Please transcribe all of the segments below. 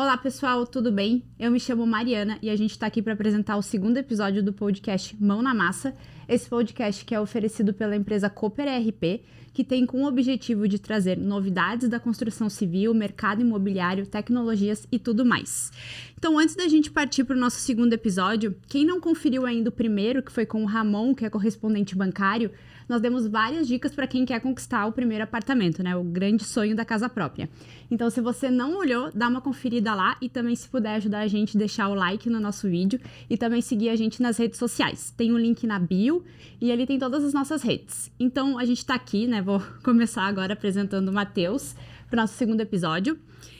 Olá pessoal, tudo bem? Eu me chamo Mariana e a gente está aqui para apresentar o segundo episódio do podcast Mão na Massa. Esse podcast que é oferecido pela empresa Cooper ERP, que tem como objetivo de trazer novidades da construção civil, mercado imobiliário, tecnologias e tudo mais. Então, antes da gente partir para o nosso segundo episódio, quem não conferiu ainda o primeiro, que foi com o Ramon, que é correspondente bancário, nós demos várias dicas para quem quer conquistar o primeiro apartamento, né? O grande sonho da casa própria. Então, se você não olhou, dá uma conferida lá e também, se puder ajudar a gente, deixar o like no nosso vídeo e também seguir a gente nas redes sociais. Tem um link na bio e ali tem todas as nossas redes. Então, a gente tá aqui, né? Vou começar agora apresentando o Matheus para o nosso segundo episódio.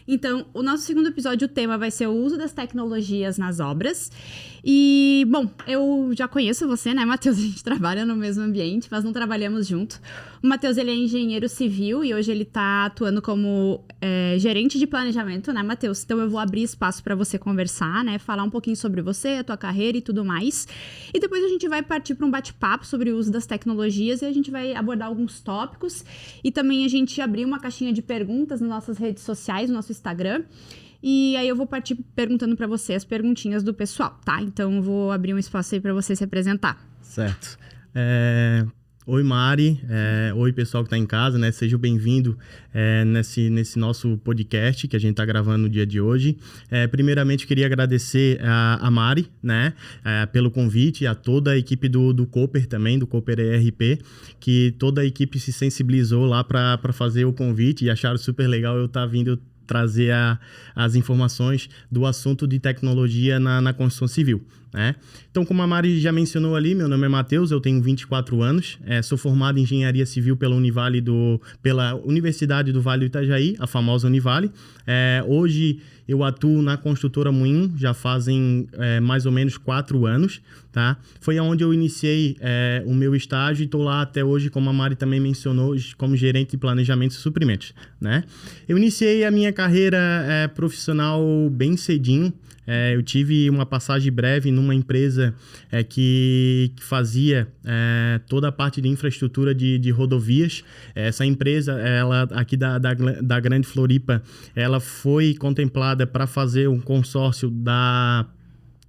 Então, o nosso segundo episódio, o tema vai ser o uso das tecnologias nas obras. E, bom, eu já conheço você, né, Matheus? A gente trabalha no mesmo ambiente, mas não trabalhamos junto. O Matheus, ele é engenheiro civil e hoje ele tá atuando como gerente de planejamento, né, Matheus? Então, eu vou abrir espaço para você conversar, né, falar um pouquinho sobre você, a tua carreira e tudo mais. E depois a gente vai partir para um bate-papo sobre o uso das tecnologias e a gente vai abordar alguns tópicos e também a gente abrir uma caixinha de perguntas nas nossas redes sociais, no nosso Instagram. E aí eu vou partir perguntando para você as perguntinhas do pessoal, tá? Então eu vou abrir um espaço aí para você se apresentar. Certo. Oi, Mari. Oi, pessoal que está em casa, né? Seja bem-vindo nesse nosso podcast que a gente está gravando no dia de hoje. Primeiramente, queria agradecer a Mari, né? Pelo convite, a toda a equipe do Cooper também, do Cooper ERP, que toda a equipe se sensibilizou lá para fazer o convite e acharam super legal eu estar vindo trazer as informações do assunto de tecnologia na construção civil, né? Então, como a Mari já mencionou ali, meu nome é Matheus, eu tenho 24 anos, sou formado em Engenharia Civil pela Universidade do Vale do Itajaí, a famosa Univale. Hoje eu atuo na construtora Moinho, já fazem mais ou menos 4 anos, tá? Foi onde eu iniciei o meu estágio e estou lá até hoje, como a Mari também mencionou, como gerente de planejamento e suprimentos, né? Eu iniciei a minha carreira profissional bem cedinho. Eu tive uma passagem breve numa empresa que fazia toda a parte de infraestrutura de rodovias. Essa empresa, ela aqui da Grande Floripa, ela foi contemplada para fazer um consórcio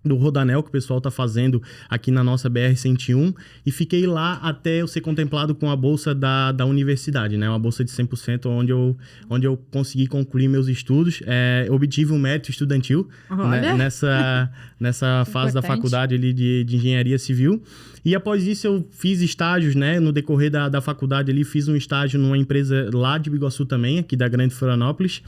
do Rodanel, que o pessoal está fazendo aqui na nossa BR-101, e fiquei lá até eu ser contemplado com a bolsa da universidade, né? Uma bolsa de 100%, onde eu consegui concluir meus estudos. Obtive um mérito estudantil, né? nessa fase da faculdade ali de engenharia civil. E após isso eu fiz estágios, né? No decorrer da faculdade ali, fiz um estágio numa empresa lá de Biguaçu também, aqui da Grande Florianópolis.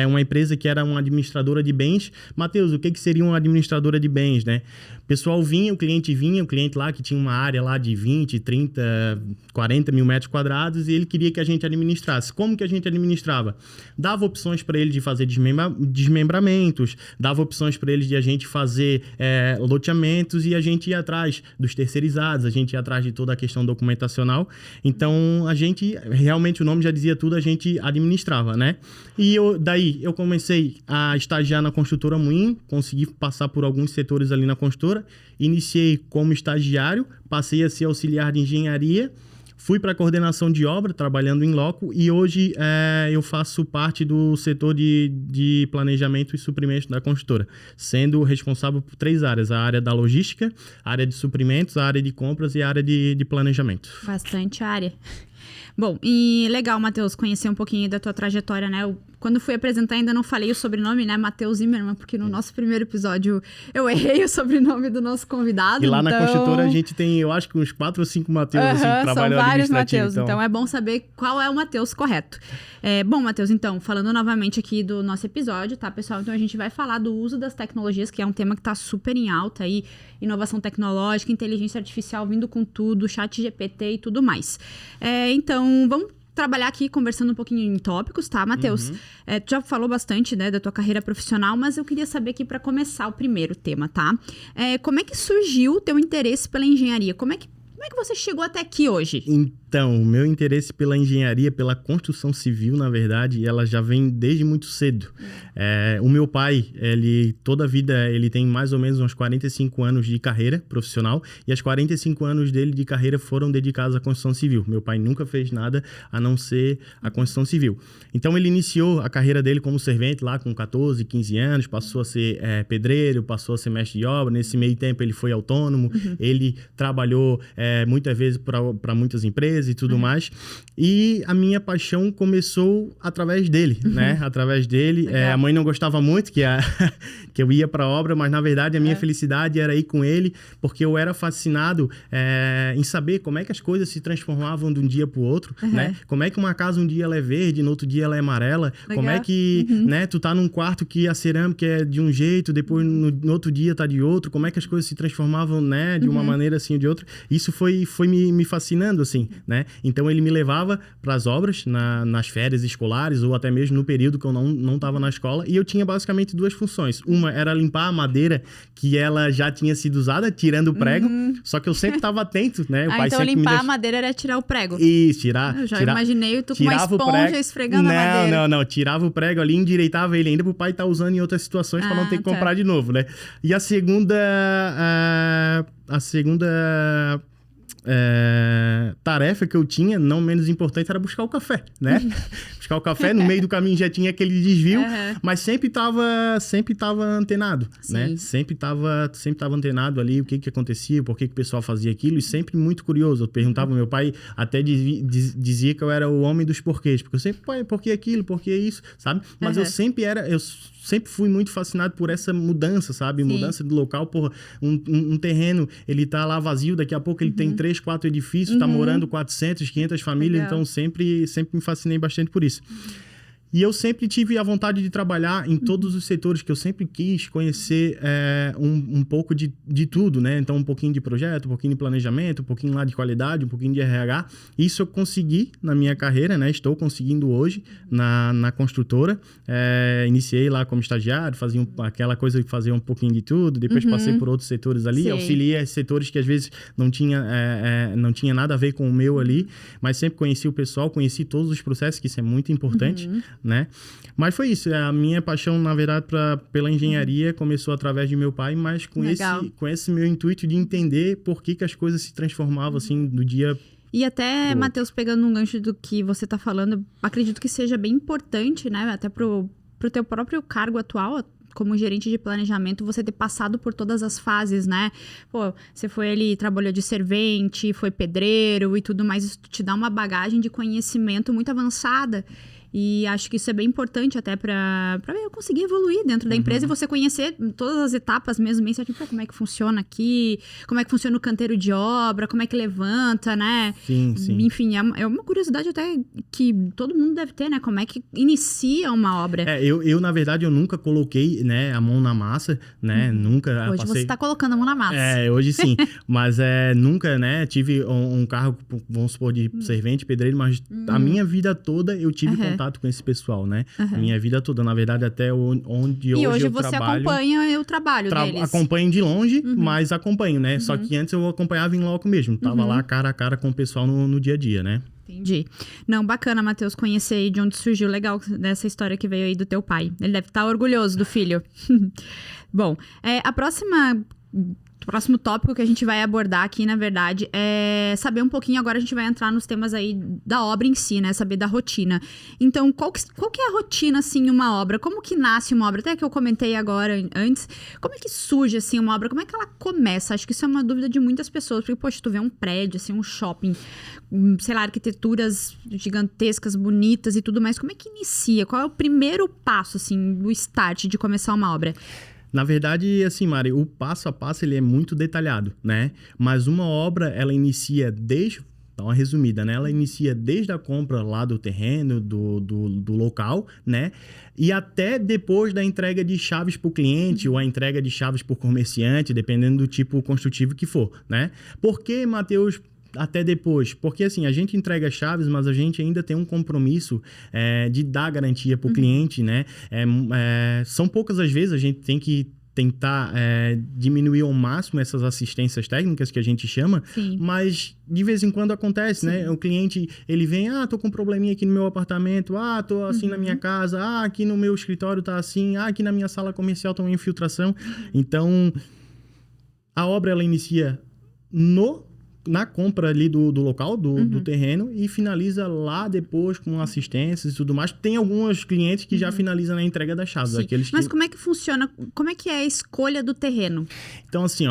Uma empresa que era uma administradora de bens. Matheus, o que seria uma administradora de bens, né? O pessoal vinha, o cliente lá que tinha uma área lá de 20, 30, 40 mil metros quadrados e ele queria que a gente administrasse. Como que a gente administrava? Dava opções para ele de fazer desmembramentos, dava opções para ele de a gente fazer loteamentos e a gente ia atrás dos terceirizados, a gente ia atrás de toda a questão documentacional. Então, a gente, realmente o nome já dizia tudo, a gente administrava, né? E daí eu comecei a estagiar na construtora Moinho, consegui passar por alguns setores ali na construtora, iniciei como estagiário, passei a ser auxiliar de engenharia, fui para a coordenação de obra, trabalhando em loco, e hoje eu faço parte do setor de planejamento e suprimentos da construtora, sendo responsável por 3 áreas, a área da logística, a área de suprimentos, a área de compras e a área de planejamento. Bastante área. Bom, e legal, Matheus, conhecer um pouquinho da tua trajetória, né? Quando fui apresentar, ainda não falei o sobrenome, né? Matheus Zimmermann, porque no nosso primeiro episódio eu errei o sobrenome do nosso convidado. E lá na construtora a gente tem, eu acho que uns 4 ou 5 Matheus assim, que trabalham são vários administrativo. Matheus, então é bom saber qual é o Matheus correto. Bom, Matheus, então, falando novamente aqui do nosso episódio, tá, pessoal? Então a gente vai falar do uso das tecnologias, que é um tema que tá super em alta aí, inovação tecnológica, inteligência artificial vindo com tudo, chat GPT e tudo mais. Então, vamos trabalhar aqui conversando um pouquinho em tópicos, tá, Matheus? Tu já falou bastante, né, da tua carreira profissional, mas eu queria saber aqui para começar o primeiro tema, tá? Como é que surgiu o teu interesse pela engenharia? Como é que Como é que você chegou até aqui hoje? Então, o meu interesse pela engenharia, pela construção civil, na verdade, ela já vem desde muito cedo. O meu pai, toda a vida, ele tem mais ou menos uns 45 anos de carreira profissional e os 45 anos dele de carreira foram dedicados à construção civil. Meu pai nunca fez nada a não ser a construção civil. Então, ele iniciou a carreira dele como servente lá com 14, 15 anos, passou a ser pedreiro, passou a ser mestre de obra. Nesse meio tempo, ele foi autônomo, ele trabalhou muitas vezes para muitas empresas e tudo mais. E a minha paixão começou através dele, né? Através dele. A mãe não gostava muito que eu ia para a obra, mas na verdade a minha felicidade era ir com ele, porque eu era fascinado em saber como é que as coisas se transformavam de um dia para o outro, né? Como é que uma casa um dia ela é verde, no outro dia ela é amarela. Legal. Como é que né, tu tá num quarto que a cerâmica é de um jeito, depois no outro dia tá de outro. Como é que as coisas se transformavam, né, de uma maneira assim ou de outra. Isso foi me fascinando, assim, né? Então ele me levava para as obras nas férias escolares ou até mesmo no período que eu não estava na escola, e eu tinha basicamente duas funções. Uma era limpar a madeira que ela já tinha sido usada, tirando o prego, só que eu sempre estava atento, né? O pai então sempre limpar a madeira era tirar o prego. Isso, tirar. Eu já imaginei tu com uma esponja esfregando a madeira. Não. Tirava o prego ali, endireitava ele ainda pro pai estar usando em outras situações para não ter que comprar de novo, né? E a segunda tarefa que eu tinha, não menos importante, era buscar o café, né? Buscar o café, no meio do caminho já tinha aquele desvio, mas sempre tava antenado, né? Sempre tava antenado ali, o que acontecia, por que o pessoal fazia aquilo, e sempre muito curioso. Eu perguntava ao meu pai, até dizia que eu era o homem dos porquês, porque eu sempre, pai, por que aquilo, por que isso, sabe? Mas eu sempre fui muito fascinado por essa mudança, sabe? Mudança do local, porra, um terreno, ele tá lá vazio, daqui a pouco ele tem 3, 4 edifícios, tá morando 400, 500 famílias, então sempre me fascinei bastante por isso. E eu sempre tive a vontade de trabalhar em todos os setores, que eu sempre quis conhecer um pouco de tudo, né? Então, um pouquinho de projeto, um pouquinho de planejamento, um pouquinho lá de qualidade, um pouquinho de RH. Isso eu consegui na minha carreira, né? Estou conseguindo hoje na construtora. Iniciei lá como estagiário, fazia aquela coisa de fazer um pouquinho de tudo. Depois passei por outros setores ali. Auxiliei setores que às vezes não tinha nada a ver com o meu ali. Mas sempre conheci o pessoal, conheci todos os processos, que isso é muito importante. Né? Mas foi isso, a minha paixão, na verdade, pela engenharia começou através de meu pai, mas com esse meu intuito de entender por que as coisas se transformavam assim do dia. E até, Matheus, pegando um gancho do que você está falando, acredito que seja bem importante, né? Até pro teu próprio cargo atual, como gerente de planejamento, você ter passado por todas as fases, né? Pô, você foi ali, trabalhou de servente, foi pedreiro e tudo mais, isso te dá uma bagagem de conhecimento muito avançada. E acho que isso é bem importante até para eu conseguir evoluir dentro da empresa e você conhecer todas as etapas mesmo, bem certinho, como é que funciona aqui, como é que funciona o canteiro de obra, como é que levanta, né? Sim. Enfim, é uma curiosidade até que todo mundo deve ter, né? Como é que inicia uma obra. Eu na verdade, eu nunca coloquei, né, a mão na massa, né? Nunca Hoje você tá colocando a mão na massa. Hoje sim. Mas nunca, né, tive um cargo, vamos supor, de servente, pedreiro, mas a minha vida toda eu tive contato com esse pessoal, né? Minha vida toda, na verdade, até onde hoje eu trabalho. E hoje você acompanha o trabalho deles. Acompanho de longe, mas acompanho, né? Só que antes eu acompanhava em loco mesmo. Tava lá cara a cara com o pessoal no dia a dia, né? Entendi. Não, bacana, Matheus, conhecer aí de onde surgiu. Legal dessa história que veio aí do teu pai. Ele deve estar orgulhoso do filho. Bom, o próximo tópico que a gente vai abordar aqui, na verdade, é saber um pouquinho, agora a gente vai entrar nos temas aí da obra em si, né? Saber da rotina. Então, qual que é a rotina, assim, em uma obra? Como que nasce uma obra? Até que eu comentei agora, antes. Como é que surge, assim, uma obra? Como é que ela começa? Acho que isso é uma dúvida de muitas pessoas. Porque, poxa, tu vê um prédio, assim, um shopping, sei lá, arquiteturas gigantescas, bonitas e tudo mais. Como é que inicia? Qual é o primeiro passo, assim, do start de começar uma obra? Na verdade, assim, Mari, o passo a passo ele é muito detalhado, né? Mas uma obra, ela inicia desde... Dá uma resumida, né? Ela inicia desde a compra lá do terreno, do local, né? E até depois da entrega de chaves para o cliente ou a entrega de chaves para o comerciante, dependendo do tipo construtivo que for, né? Por que, Matheus, até depois? Porque assim, a gente entrega chaves, mas a gente ainda tem um compromisso de dar garantia para o cliente, né? São poucas as vezes a gente tem que tentar diminuir ao máximo essas assistências técnicas que a gente chama, Sim. mas de vez em quando acontece, né? O cliente, ele vem, tô com um probleminha aqui no meu apartamento, tô assim na minha casa, aqui no meu escritório tá assim, aqui na minha sala comercial tá uma infiltração. Então, a obra, ela inicia na compra ali do local, do terreno, e finaliza lá depois com assistências e tudo mais. Tem alguns clientes que já finalizam na entrega das chaves. Mas como é que funciona? Como é que é a escolha do terreno? Então, assim,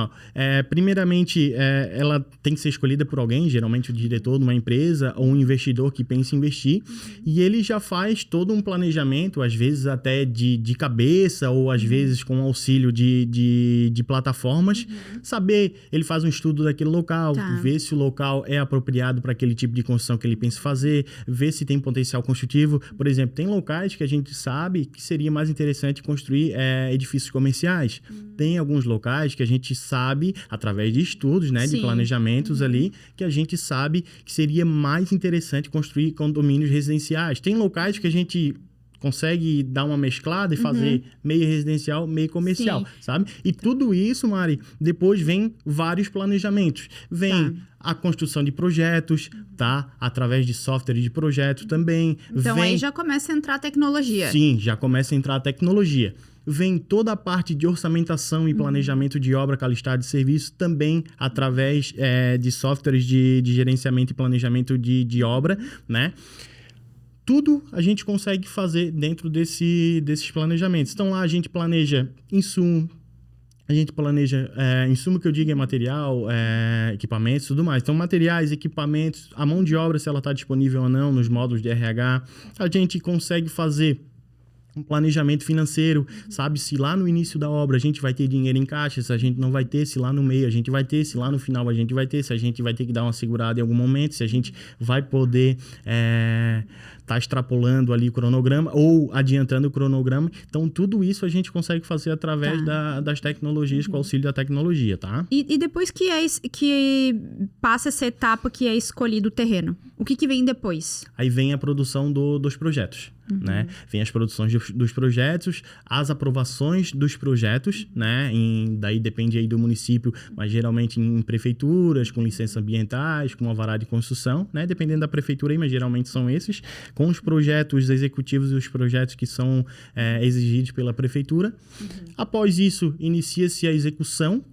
primeiramente, ela tem que ser escolhida por alguém, geralmente o diretor de uma empresa ou um investidor que pensa em investir, e ele já faz todo um planejamento, às vezes até de cabeça, ou às vezes com auxílio de plataformas, ele faz um estudo daquele local, ver se o local é apropriado para aquele tipo de construção que ele pensa fazer, ver se tem potencial construtivo. Por exemplo, tem locais que a gente sabe que seria mais interessante construir edifícios comerciais. Tem alguns locais que a gente sabe, através de estudos, né, de planejamentos ali, que a gente sabe que seria mais interessante construir condomínios residenciais. Tem locais que a gente consegue dar uma mesclada e fazer meio residencial, meio comercial, sabe? E tudo isso, Mari, depois vem vários planejamentos. Vem a construção de projetos, através de software de projeto também. Então aí já começa a entrar a tecnologia. Sim, já começa a entrar a tecnologia. Vem toda a parte de orçamentação e planejamento de obra, calistado de serviço, também através de softwares de gerenciamento e planejamento de obra, né? Tudo a gente consegue fazer dentro desses planejamentos. Então, lá a gente planeja insumo, insumo que eu digo é material, equipamentos e tudo mais. Então, materiais, equipamentos, a mão de obra, se ela está disponível ou não nos módulos de RH. A gente consegue fazer um planejamento financeiro, sabe? Se lá no início da obra a gente vai ter dinheiro em caixa, se a gente não vai ter, se lá no meio a gente vai ter, se lá no final a gente vai ter, se a gente vai ter que dar uma segurada em algum momento, se a gente vai poder tá extrapolando ali o cronograma ou adiantando o cronograma. Então, tudo isso a gente consegue fazer através das tecnologias, com o auxílio da tecnologia, tá? E depois que passa essa etapa que é escolhido o terreno, o que vem depois? Aí vem a produção dos projetos. Né? Vem as produções dos projetos, as aprovações dos projetos, né? Daí depende aí do município, mas geralmente em prefeituras, com licenças ambientais, com alvará de construção, né? Dependendo da prefeitura aí, mas geralmente são esses, com os projetos executivos e os projetos que são exigidos pela prefeitura. Após isso, inicia-se a execução.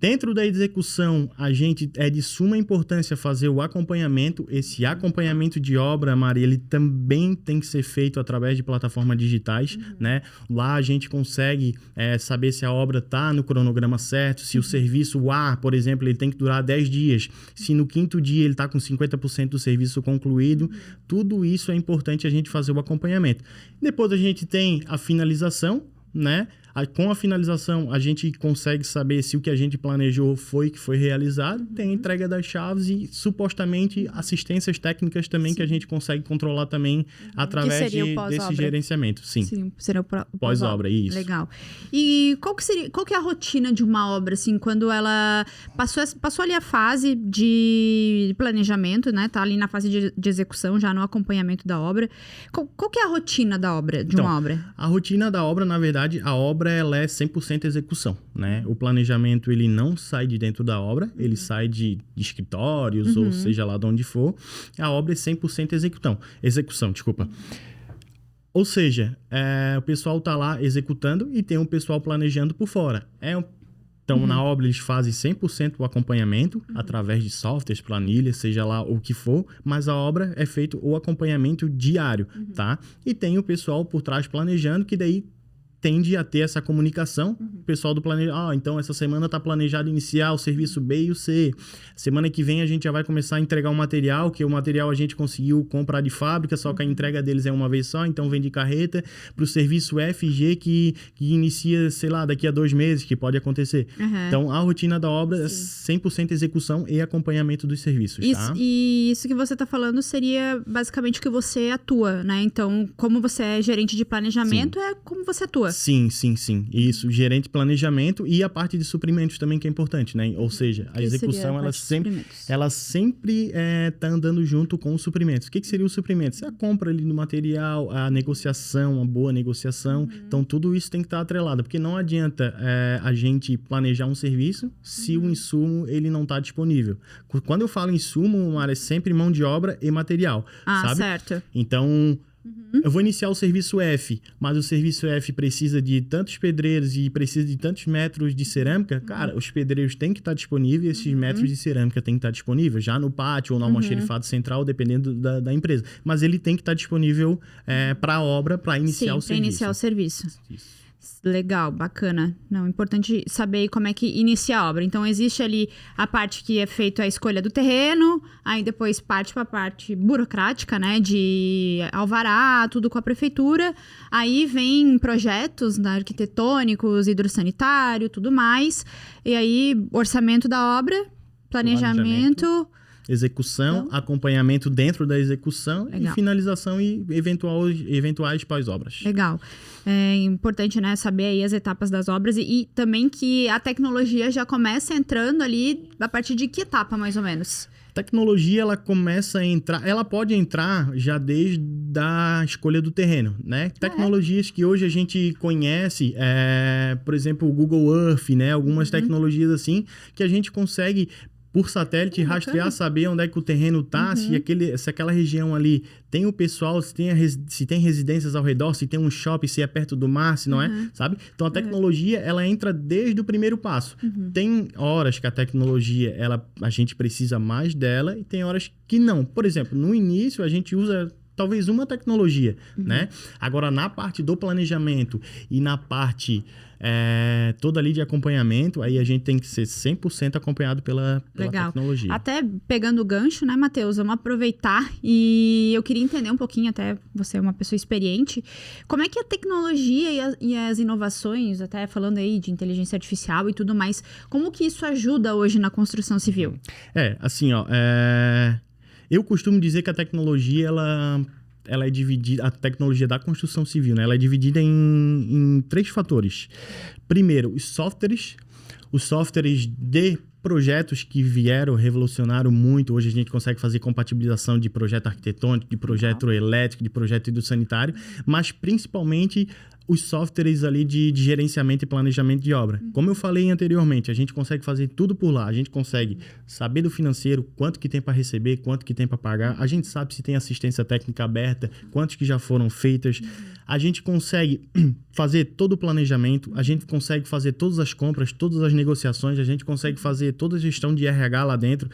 Dentro da execução, a gente de suma importância fazer o acompanhamento. Esse acompanhamento de obra, Maria, ele também tem que ser feito através de plataformas digitais, né? Lá a gente consegue saber se a obra está no cronograma certo, se o serviço A, por exemplo, ele tem que durar 10 dias, se no 5º dia ele está com 50% do serviço concluído. Tudo isso é importante a gente fazer o acompanhamento. Depois a gente tem a finalização, né? Com a finalização, a gente consegue saber se o que a gente planejou foi realizado. Tem a entrega das chaves e, supostamente, assistências técnicas também que a gente consegue controlar também através desse gerenciamento. Sim, seria o pós-obra, isso. Legal. E qual que é a rotina de uma obra, assim, quando ela passou ali a fase de planejamento, né? Tá ali na fase de execução, já no acompanhamento da obra. Qual que é a rotina da obra, uma obra? A rotina da obra, na verdade, a obra ela é 100% execução, né? O planejamento, ele não sai de dentro da obra, ele sai de escritórios, ou seja lá de onde for. A obra é 100% execução. Ou seja, o pessoal tá lá executando e tem um pessoal planejando por fora. Então, na obra, eles fazem 100% o acompanhamento através de softwares, planilhas, seja lá o que for, mas a obra é feito o acompanhamento diário, tá? E tem o pessoal por trás planejando, que daí tende a ter essa comunicação. O pessoal do planejamento, então essa semana está planejado iniciar o serviço B e o C. Semana que vem a gente já vai começar a entregar o material, que o material a gente conseguiu comprar de fábrica, só que a entrega deles é uma vez só, então vem de carreta, para o serviço F e G que inicia, sei lá, daqui a 2 meses, que pode acontecer. Então, a rotina da obra é 100% execução e acompanhamento dos serviços, tá? E isso que você está falando seria basicamente o que você atua, né? Então, como você é gerente de planejamento, é como você atua. sua? Sim. Isso, gerente de planejamento e a parte de suprimentos também, que é importante, né? Ou seja, a execução, ela sempre tá andando junto com os suprimentos. O que seria os suprimentos? A compra ali do material, a negociação, a boa negociação. Então, tudo isso tem que estar atrelado, porque não adianta a gente planejar um serviço se o insumo ele não está disponível. Quando eu falo insumo, Mara, é sempre mão de obra e material, sabe? Certo. Então, eu vou iniciar o serviço F, mas o serviço F precisa de tantos pedreiros e precisa de tantos metros de cerâmica. Cara, os pedreiros têm que estar disponíveis e esses metros de cerâmica têm que estar disponíveis já no pátio ou no almoxarifado central, dependendo da empresa. Mas ele tem que estar disponível para a obra, para iniciar o serviço. Sim, para iniciar o serviço. Isso. Legal, bacana. Não, importante saber como é que inicia a obra. Então, existe ali a parte que é feita a escolha do terreno, aí depois parte para a parte burocrática, né, de alvará, tudo com a prefeitura. Aí vem projetos, né, arquitetônicos, hidrossanitário, tudo mais. E aí, orçamento da obra, planejamento execução, acompanhamento dentro da execução. Legal. E finalização e eventuais pós-obras. Legal. É importante, né, saber aí as etapas das obras e também que a tecnologia já começa entrando ali a partir de que etapa, mais ou menos? A tecnologia, ela começa a entrar, ela pode entrar já desde a escolha do terreno, né? Tecnologias que hoje a gente conhece, por exemplo, o Google Earth, né? Algumas tecnologias assim, que a gente consegue por satélite, rastrear, saber onde é que o terreno tá, se aquela região ali tem o pessoal, se tem residências ao redor, se tem um shopping, se é perto do mar, se não é, sabe? Então, a tecnologia, ela entra desde o primeiro passo. Tem horas que a tecnologia, a gente precisa mais dela e tem horas que não. Por exemplo, no início, a gente usa talvez uma tecnologia, né? Agora, na parte do planejamento e na parte toda ali de acompanhamento, aí a gente tem que ser 100% acompanhado pela tecnologia. Até pegando o gancho, né, Matheus? Vamos aproveitar e eu queria entender um pouquinho, até você é uma pessoa experiente, como é que a tecnologia e as inovações, até falando aí de inteligência artificial e tudo mais, como que isso ajuda hoje na construção civil? Assim, eu costumo dizer que a tecnologia, ela é dividida, a tecnologia da construção civil, né? Ela é dividida em 3 fatores. Primeiro, os softwares de projetos que revolucionaram muito. Hoje a gente consegue fazer compatibilização de projeto arquitetônico, de projeto elétrico, de projeto hidrossanitário, mas principalmente os softwares ali de gerenciamento e planejamento de obra. Como eu falei anteriormente, a gente consegue fazer tudo por lá. A gente consegue saber do financeiro, quanto que tem para receber, quanto que tem para pagar. A gente sabe se tem assistência técnica aberta, quantos que já foram feitas. A gente consegue fazer todo o planejamento, a gente consegue fazer todas as compras, todas as negociações, a gente consegue fazer toda a gestão de RH lá dentro,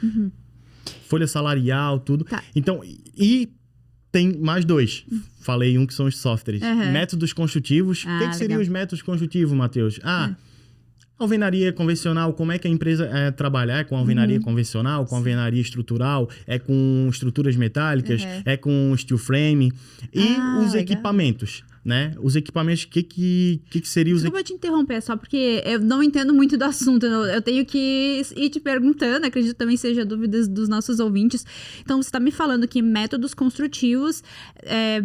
folha salarial, tudo. Então, tem mais 2. Falei um que são os softwares. Métodos construtivos. O que seriam os métodos construtivos, Matheus? Alvenaria convencional, como é que a empresa trabalha? É com alvenaria convencional, com alvenaria estrutural, é com estruturas metálicas, é com steel frame. E os equipamentos, né? Os equipamentos, o que seria os... Desculpa te interromper, só porque eu não entendo muito do assunto. Eu tenho que ir te perguntando, acredito também seja dúvidas dos nossos ouvintes. Então, você está me falando que métodos construtivos,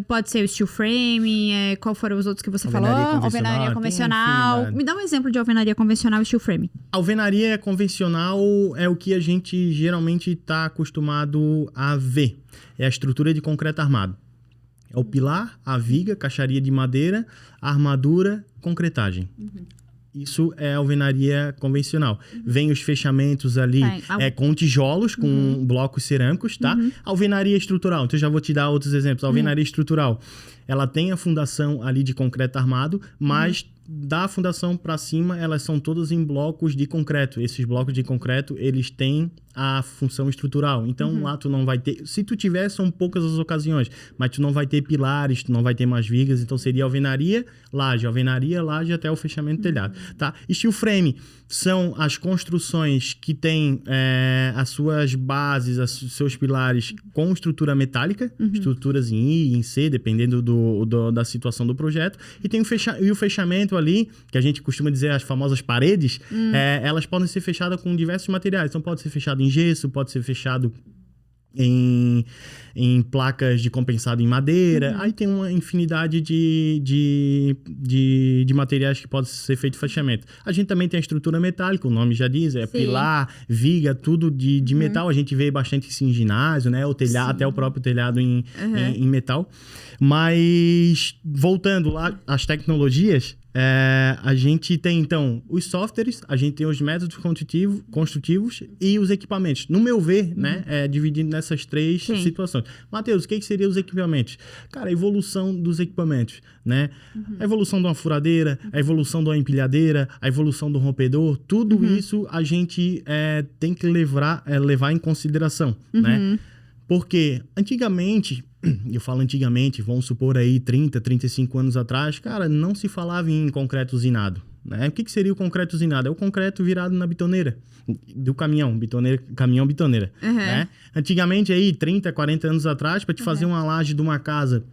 pode ser o steel frame, qual foram os outros que você falou? Alvenaria convencional. Me dá um exemplo de alvenaria convencional e steel frame. Alvenaria convencional é o que a gente geralmente está acostumado a ver. É a estrutura de concreto armado. É o pilar, a viga, caixaria de madeira, armadura, concretagem. Isso é alvenaria convencional. Vem os fechamentos ali com tijolos, com blocos cerâmicos, tá? Alvenaria estrutural. Então, já vou te dar outros exemplos. Alvenaria estrutural. Ela tem a fundação ali de concreto armado, mas da fundação para cima, elas são todas em blocos de concreto. Esses blocos de concreto, eles têm a função estrutural. Então, lá tu não vai ter... Se tu tiver, são poucas as ocasiões, mas tu não vai ter pilares, tu não vai ter mais vigas. Então, seria alvenaria, laje até o fechamento do telhado, tá? Steel frame são as construções que têm as suas bases, os seus pilares com estrutura metálica, estruturas em I, em C, dependendo da situação do projeto. E tem o fechamento ali, que a gente costuma dizer as famosas paredes, elas podem ser fechadas com diversos materiais. Então, pode ser fechado em gesso, pode ser fechado em placas de compensado em madeira. Aí tem uma infinidade de materiais que pode ser feito fechamento. A gente também tem a estrutura metálica, o nome já diz, pilar, viga, tudo de metal. A gente vê bastante isso em ginásio, né? O telhado, até o próprio telhado em metal. Mas, voltando lá às tecnologias, a gente tem, então, os softwares, a gente tem os métodos construtivos e os equipamentos. No meu ver, né, dividindo nessas três situações. Matheus, o que seriam os equipamentos? Cara, a evolução dos equipamentos, né? A evolução de uma furadeira, a evolução de uma empilhadeira, a evolução do rompedor, tudo isso a gente tem que levar em consideração, né? Porque antigamente, eu falo antigamente, vamos supor aí 30, 35 anos atrás, cara, não se falava em concreto usinado, né? O que seria o concreto usinado? É o concreto virado na bitoneira do caminhão, bitoneira, né? Antigamente aí, 30, 40 anos atrás, para te fazer uma laje de uma casa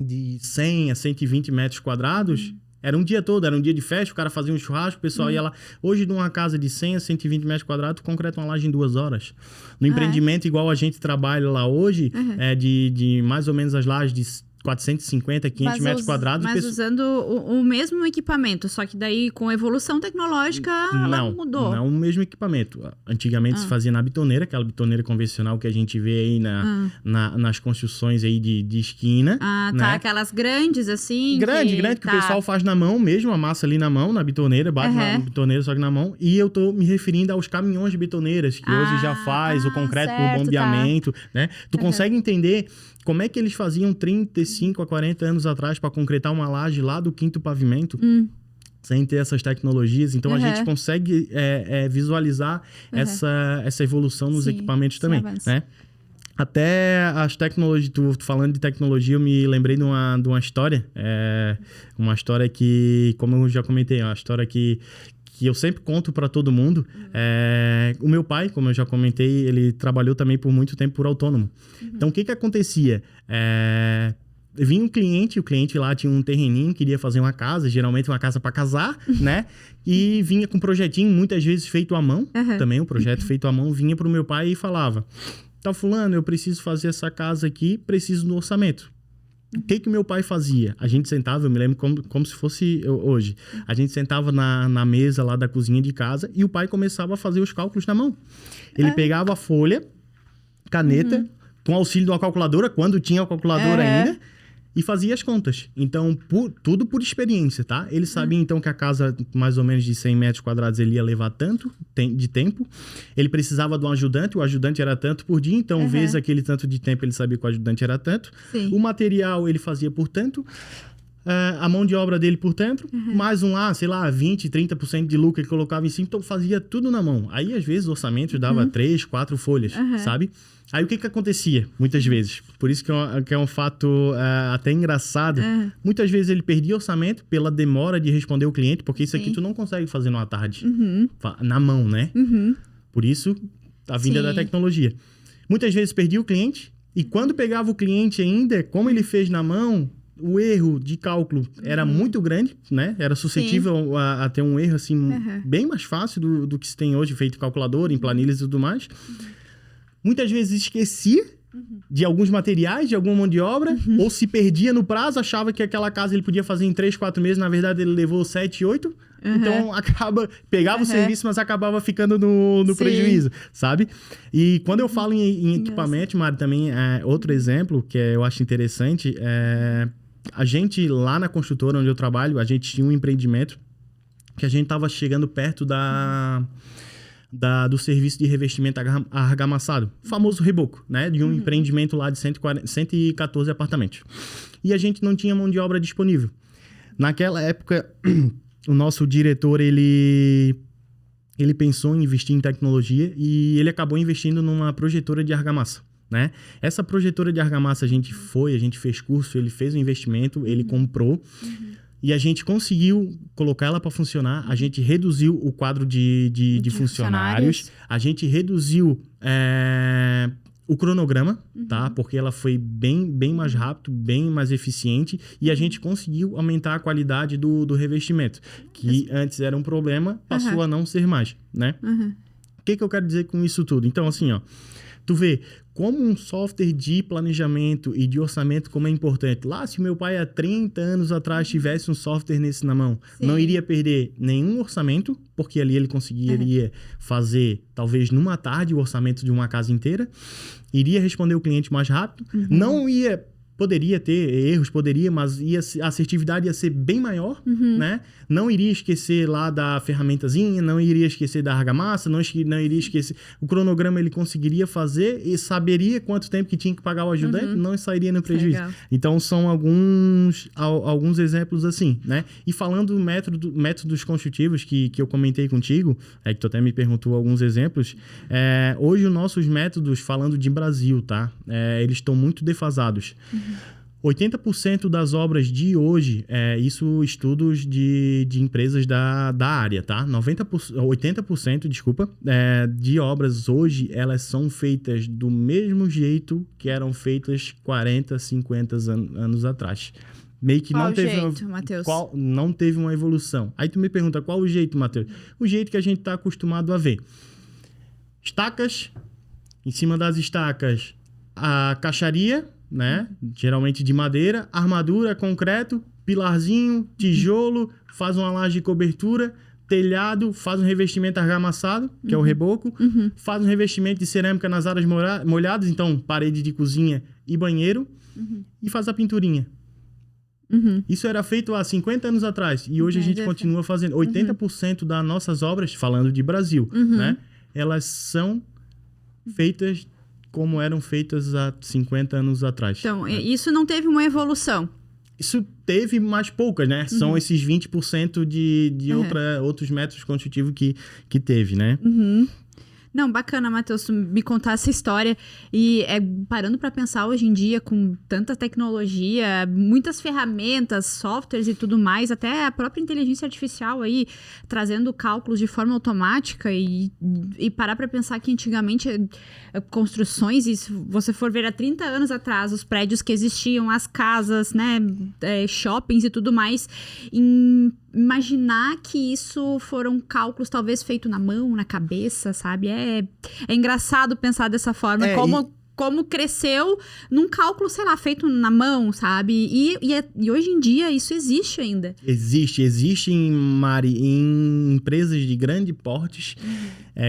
de 100 a 120 metros quadrados... Era um dia todo, era um dia de festa, o cara fazia um churrasco, o pessoal ia lá. Hoje, numa casa de 100 a 120 metros quadrados, tu concreta uma laje em 2 horas. No empreendimento, igual a gente trabalha lá hoje, é de mais ou menos as lajes de 450, 500 metros quadrados. Mas usando o mesmo equipamento, só que daí com a evolução tecnológica ela mudou. Não o mesmo equipamento. Antigamente se fazia na bitoneira, aquela bitoneira convencional que a gente vê aí nas construções aí de esquina. Ah, né? Tá. Aquelas grandes assim. Grande, que o pessoal faz na mão mesmo, amassa ali na mão, na bitoneira, bate na bitoneira, só que na mão. E eu tô me referindo aos caminhões de bitoneiras, que hoje já faz o concreto por bombeamento, né? Tu consegue entender como é que eles faziam 35 a 40 anos atrás para concretar uma laje lá do 5º pavimento? Sem ter essas tecnologias. Então, a gente consegue visualizar essa evolução nos equipamentos também, né? Até as tecnologias... Tu falando de tecnologia, eu me lembrei de uma história. Uma história que, como eu já comentei, é uma história que eu sempre conto para todo mundo. O meu pai, como eu já comentei, ele trabalhou também por muito tempo por autônomo. Então, o que acontecia? Vinha um cliente, o cliente lá tinha um terreninho, queria fazer uma casa, geralmente uma casa para casar, né? E vinha com um projetinho, muitas vezes feito à mão, também um projeto feito à mão, vinha pro meu pai e falava: tá, fulano, eu preciso fazer essa casa aqui, preciso do orçamento. O que meu pai fazia? A gente sentava, eu me lembro como se fosse hoje. A gente sentava na mesa lá da cozinha de casa e o pai começava a fazer os cálculos na mão. Ele pegava a folha, caneta, com auxílio de uma calculadora, quando tinha a calculadora ainda, e fazia as contas. Então, tudo por experiência, tá? Ele sabia, então, que a casa, mais ou menos de 100 metros quadrados, ele ia levar tanto de tempo. Ele precisava de um ajudante, o ajudante era tanto por dia. Então, vezes aquele tanto de tempo, ele sabia que o ajudante era tanto. O material, ele fazia por tanto. A mão de obra dele por dentro, mais 20, 30% de lucro ele colocava em cima, então fazia tudo na mão. Aí, às vezes, o orçamento dava 3, 4 folhas, sabe? Aí, o que acontecia? Muitas vezes, por isso que é um fato até engraçado, muitas vezes ele perdia orçamento pela demora de responder o cliente, porque isso aqui tu não consegue fazer numa tarde, na mão, né? Por isso, a vinda da tecnologia. Muitas vezes perdia o cliente, e quando pegava o cliente ainda, como ele fez na mão, o erro de cálculo era muito grande, né? Era suscetível a ter um erro, assim, bem mais fácil do que se tem hoje, feito em calculadora, em planilhas e tudo mais. Muitas vezes esquecia de alguns materiais, de alguma mão de obra, ou se perdia no prazo, achava que aquela casa ele podia fazer em 3, 4 meses, na verdade ele levou 7, 8. Então, pegava o serviço, mas acabava ficando no prejuízo, sabe? E quando eu falo em equipamento, Mari, também outro exemplo que eu acho interessante a gente, lá na construtora onde eu trabalho, a gente tinha um empreendimento que a gente estava chegando perto do serviço de revestimento argamassado, famoso reboco, né? De um empreendimento lá de 114 apartamentos. E a gente não tinha mão de obra disponível. Naquela época, o nosso diretor, ele pensou em investir em tecnologia e ele acabou investindo numa projetora de argamassa. Né? Essa projetora de argamassa a gente fez curso, ele fez o investimento, ele comprou e a gente conseguiu colocar ela para funcionar. A gente reduziu o quadro de funcionários, a gente reduziu o cronograma, tá? Porque ela foi bem mais rápido, bem mais eficiente e a gente conseguiu aumentar a qualidade do revestimento, que antes era um problema, passou a não ser mais, né? O que eu quero dizer com isso tudo? Então, assim, ó, tu vê como um software de planejamento e de orçamento, como é importante. Lá, se o meu pai há 30 anos atrás tivesse um software nesse na mão, não iria perder nenhum orçamento, porque ali ele conseguiria fazer, talvez numa tarde, o orçamento de uma casa inteira, iria responder o cliente mais rápido, poderia ter erros, mas a assertividade ia ser bem maior, né? Não iria esquecer lá da ferramentazinha, não iria esquecer da argamassa, não iria esquecer... O cronograma ele conseguiria fazer e saberia quanto tempo que tinha que pagar o ajudante, não sairia no prejuízo. Legal. Então, são alguns exemplos assim, né? E falando métodos construtivos que eu comentei contigo, que tu até me perguntou alguns exemplos, hoje os nossos métodos, falando de Brasil, tá? Eles estão muito defasados. 80% das obras de hoje, isso estudos de empresas da área, tá? 80%, de obras hoje, elas são feitas do mesmo jeito que eram feitas 40, 50 anos atrás. Meio que não teve uma evolução. Aí tu me pergunta, qual o jeito, Matheus? O jeito que a gente está acostumado a ver. Estacas, em cima das estacas, a caixaria, né? Geralmente de madeira, armadura, concreto, pilarzinho, tijolo, faz uma laje de cobertura, telhado, faz um revestimento argamassado, que é o reboco, faz um revestimento de cerâmica nas áreas molhadas, então parede de cozinha e banheiro, e faz a pinturinha. Isso era feito há 50 anos atrás, e hoje a gente continua fazendo. 80% das nossas obras, falando de Brasil, né? Elas são feitas como eram feitas há 50 anos atrás. Então, isso não teve uma evolução? Isso teve mais poucas, né? São esses 20% de outros métodos construtivos que teve, né? Não, bacana, Matheus, me contar essa história. E parando para pensar hoje em dia, com tanta tecnologia, muitas ferramentas, softwares e tudo mais, até a própria inteligência artificial aí, trazendo cálculos de forma automática e parar para pensar que antigamente construções, e se você for ver há 30 anos atrás, os prédios que existiam, as casas, né, shoppings e tudo mais, imaginar que isso foram cálculos talvez feitos na mão, na cabeça, sabe? É engraçado pensar dessa forma, como cresceu num cálculo, sei lá, feito na mão, sabe? E hoje em dia isso existe ainda. Existe em empresas de grande portes,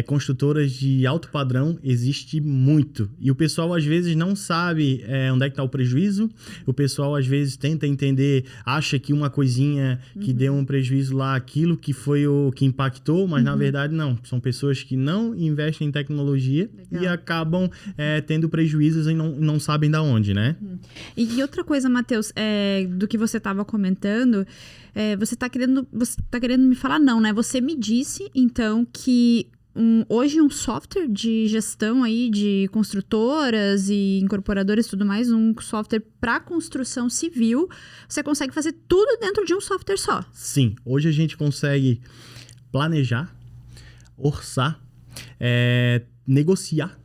construtoras de alto padrão, existe muito. E o pessoal às vezes não sabe onde é que está o prejuízo, o pessoal às vezes tenta entender, acha que uma coisinha que deu um prejuízo lá, aquilo que foi o que impactou, mas na verdade não. São pessoas que não investem em tecnologia e acabam tendo prejuízos e não sabem da onde, né? E outra coisa, Matheus, do que você estava comentando, você tá querendo me falar não, né? Você me disse, então, que hoje um software de gestão aí de construtoras e incorporadoras e tudo mais, um software para construção civil, você consegue fazer tudo dentro de um software só. Sim, hoje a gente consegue planejar, orçar, negociar,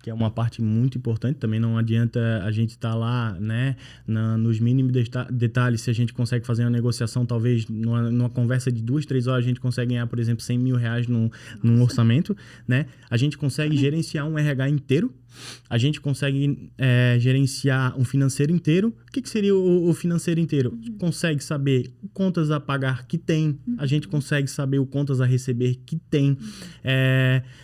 que é uma parte muito importante. Também não adianta a gente estar lá, né, nos mínimos detalhes. Se a gente consegue fazer uma negociação, talvez numa conversa de 2-3 horas, a gente consegue ganhar, por exemplo, 100 mil reais num orçamento, né? A gente consegue gerenciar um RH inteiro. A gente consegue gerenciar um financeiro inteiro. O que seria o financeiro inteiro? Consegue saber o contas a pagar que tem. A gente consegue saber o contas a receber que tem.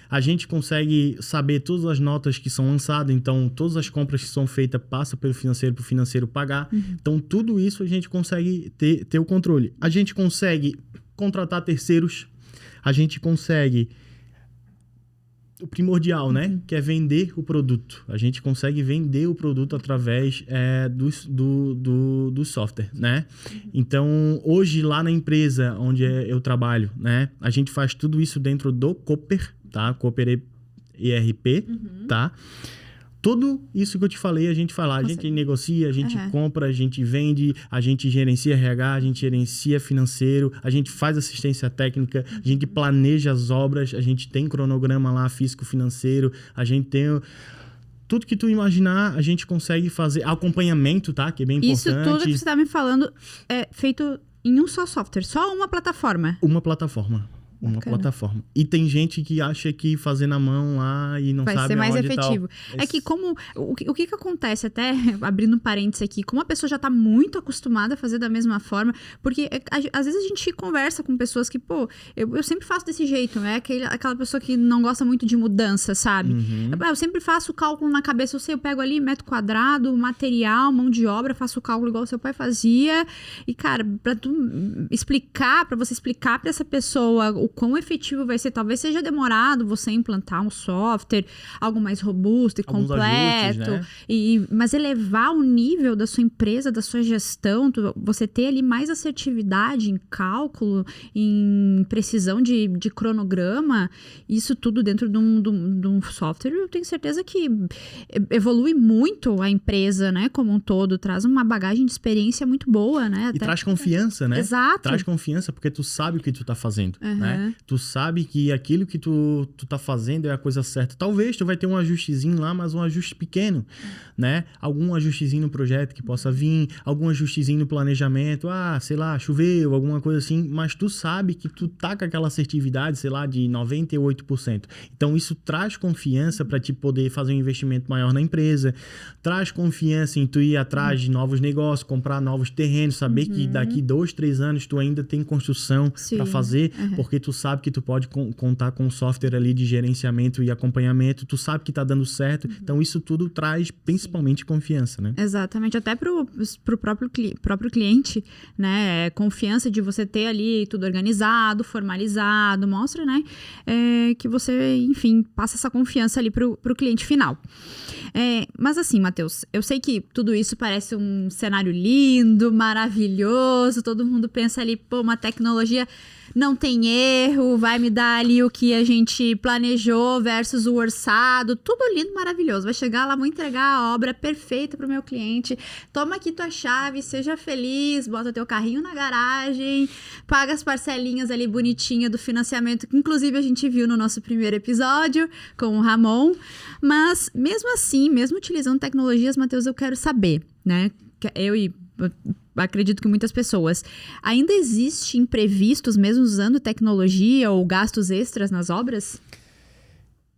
A gente consegue saber todas as notas que são lançadas. Então, todas as compras que são feitas passam pelo financeiro para o financeiro pagar. Então, tudo isso a gente consegue ter o controle. A gente consegue contratar terceiros. A gente consegue... O primordial, né? Que é vender o produto. A gente consegue vender o produto através do software, né? Então, hoje, lá na empresa onde eu trabalho, né? A gente faz tudo isso dentro do Cooper, tá? Cooper ERP, tá? Tudo isso que eu te falei, a gente fala. A gente negocia, a gente compra, a gente vende, a gente gerencia RH, a gente gerencia financeiro, a gente faz assistência técnica, a gente planeja as obras, a gente tem cronograma lá, físico-financeiro, a gente tem... Tudo que tu imaginar, a gente consegue fazer. Acompanhamento, tá? Que é bem importante. Isso tudo que você tá me falando é feito em um só software, só uma plataforma? Uma plataforma. Uma plataforma. E tem gente que acha que fazer na mão lá e não vai sabe ser mais aonde efetivo. Tal. É que como... O que acontece, até abrindo um parênteses aqui, como a pessoa já tá muito acostumada a fazer da mesma forma, porque às vezes a gente conversa com pessoas que, pô, eu sempre faço desse jeito, né? Aquela pessoa que não gosta muito de mudança, sabe? Eu sempre faço o cálculo na cabeça, eu pego ali metro quadrado, material, mão de obra, faço o cálculo igual o seu pai fazia. E, cara, pra você explicar pra essa pessoa o quão efetivo vai ser, talvez seja demorado você implantar um software, algo mais robusto e alguns completo. Ajustes, né? Mas elevar o nível da sua empresa, da sua gestão, você ter ali mais assertividade em cálculo, em precisão de cronograma, isso tudo dentro de um software, eu tenho certeza que evolui muito a empresa, né, como um todo, traz uma bagagem de experiência muito boa, né? E traz confiança, né? Exato. Traz confiança porque tu sabe o que tu tá fazendo, né? Tu sabe que aquilo que tu tá fazendo é a coisa certa. Talvez tu vai ter um ajustezinho lá, mas um ajuste pequeno, né? Algum ajustezinho no projeto que possa vir, algum ajustezinho no planejamento, sei lá, choveu, alguma coisa assim, mas tu sabe que tu tá com aquela assertividade, sei lá, de 98%. Então isso traz confiança para te poder fazer um investimento maior na empresa, traz confiança em tu ir atrás de novos negócios, comprar novos terrenos, saber que daqui 2, 3 anos tu ainda tem construção para fazer, porque tu sabe que tu pode contar com um software ali de gerenciamento e acompanhamento, tu sabe que tá dando certo, então isso tudo traz principalmente confiança, né? Exatamente, até pro próprio cliente, né, confiança de você ter ali tudo organizado, formalizado, mostra, né, que você, enfim, passa essa confiança ali pro cliente final. Mas assim, Matheus, eu sei que tudo isso parece um cenário lindo, maravilhoso, todo mundo pensa ali, pô, uma tecnologia não tem erro, vai me dar ali o que a gente planejou versus o orçado, tudo lindo, maravilhoso. Vai chegar lá, vou entregar a obra perfeita pro meu cliente, toma aqui tua chave, seja feliz, bota teu carrinho na garagem, paga as parcelinhas ali bonitinha do financiamento, que inclusive a gente viu no nosso primeiro episódio com o Ramon. Mas mesmo assim, mesmo utilizando tecnologias, Matheus, eu quero saber, né? Eu acredito que muitas pessoas. Ainda existe imprevistos, mesmo usando tecnologia ou gastos extras nas obras?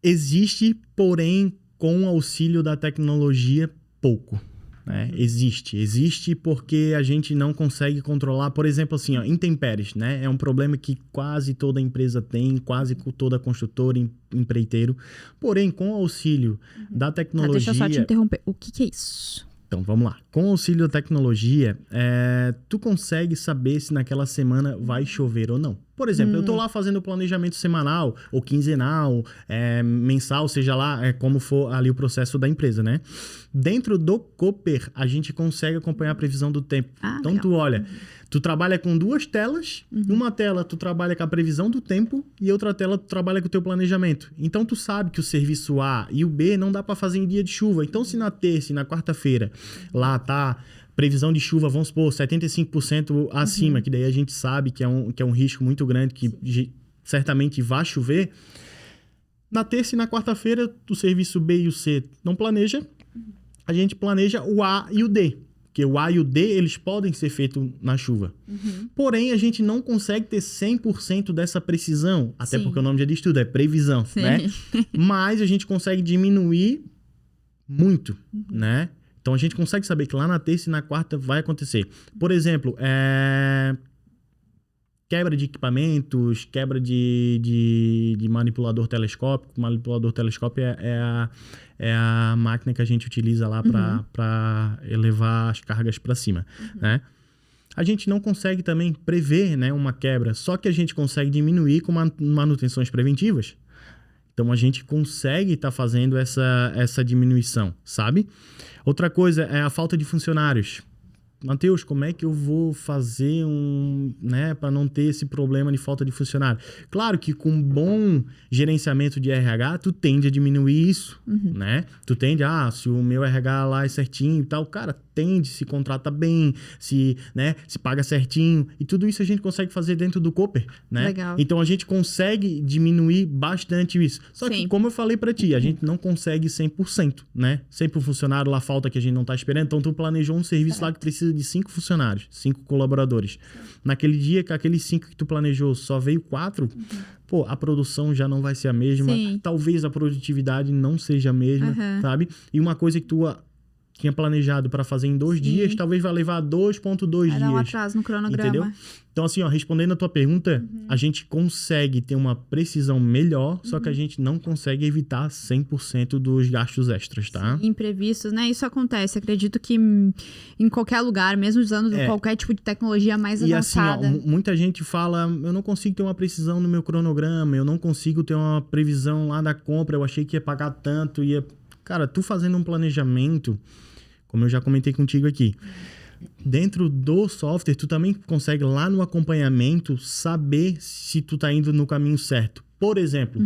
Existe, porém, com o auxílio da tecnologia, pouco. Né? Existe porque a gente não consegue controlar, por exemplo, assim, intempéries, né? É um problema que quase toda empresa tem, quase toda construtora, empreiteiro. Porém, com o auxílio da tecnologia... Deixa eu só te interromper. O que é isso? Então, vamos lá. Com o auxílio da tecnologia, tu consegue saber se naquela semana vai chover ou não. Por exemplo, eu tô lá fazendo o planejamento semanal, ou quinzenal, mensal, seja lá como for ali o processo da empresa, né? Dentro do Cooper, a gente consegue acompanhar a previsão do tempo. Então, legal. Tu olha, tu trabalha com 2 telas, uma tela tu trabalha com a previsão do tempo e outra tela tu trabalha com o teu planejamento. Então, tu sabe que o serviço A e o B não dá para fazer em dia de chuva. Então, se na terça e na quarta-feira lá tá... previsão de chuva, vamos supor, 75% acima, que daí a gente sabe que é um risco muito grande, que certamente vai chover. Na terça e na quarta-feira, o serviço B e o C não planeja, a gente planeja o A e o D. Porque o A e o D, eles podem ser feitos na chuva. Porém, a gente não consegue ter 100% dessa precisão, até porque o nome já diz tudo, é previsão, né? Mas a gente consegue diminuir muito, né? Então, a gente consegue saber que lá na terça e na quarta vai acontecer. Por exemplo, quebra de equipamentos, quebra de manipulador telescópico. Manipulador telescópico é a máquina que a gente utiliza lá para elevar as cargas para cima, né? A gente não consegue também prever, né, uma quebra, só que a gente consegue diminuir com manutenções preventivas. Então, a gente consegue estar fazendo essa diminuição, sabe? Outra coisa é a falta de funcionários. Matheus, como é que eu vou fazer para não ter esse problema de falta de funcionário? Claro que com bom gerenciamento de RH, tu tende a diminuir isso, né? Tu tende, se o meu RH lá é certinho e tal, cara, atende, se contrata bem, se paga certinho. E tudo isso a gente consegue fazer dentro do Cooper, né? Legal. Então a gente consegue diminuir bastante isso. Só que, como eu falei para ti, a gente não consegue 100%, né? Sempre o funcionário lá falta que a gente não tá esperando. Então tu planejou um serviço lá que precisa de 5 funcionários, 5 colaboradores. Naquele dia que aqueles 5 que tu planejou só veio 4, pô, a produção já não vai ser a mesma. Sim. Talvez a produtividade não seja a mesma, sabe? E uma coisa que tu tinha planejado para fazer em 2 dias, talvez vai levar 2,2 dias. Vai dar um atraso no cronograma. Entendeu? Então, assim, respondendo a tua pergunta, a gente consegue ter uma precisão melhor, só que a gente não consegue evitar 100% dos gastos extras, tá? Sim, imprevistos, né? Isso acontece. Acredito que em qualquer lugar, mesmo usando qualquer tipo de tecnologia mais avançada. E assim, muita gente fala, eu não consigo ter uma precisão no meu cronograma, eu não consigo ter uma previsão lá da compra, eu achei que ia pagar tanto, Cara, tu fazendo um planejamento, como eu já comentei contigo aqui, dentro do software, tu também consegue lá no acompanhamento saber se tu tá indo no caminho certo. Por exemplo,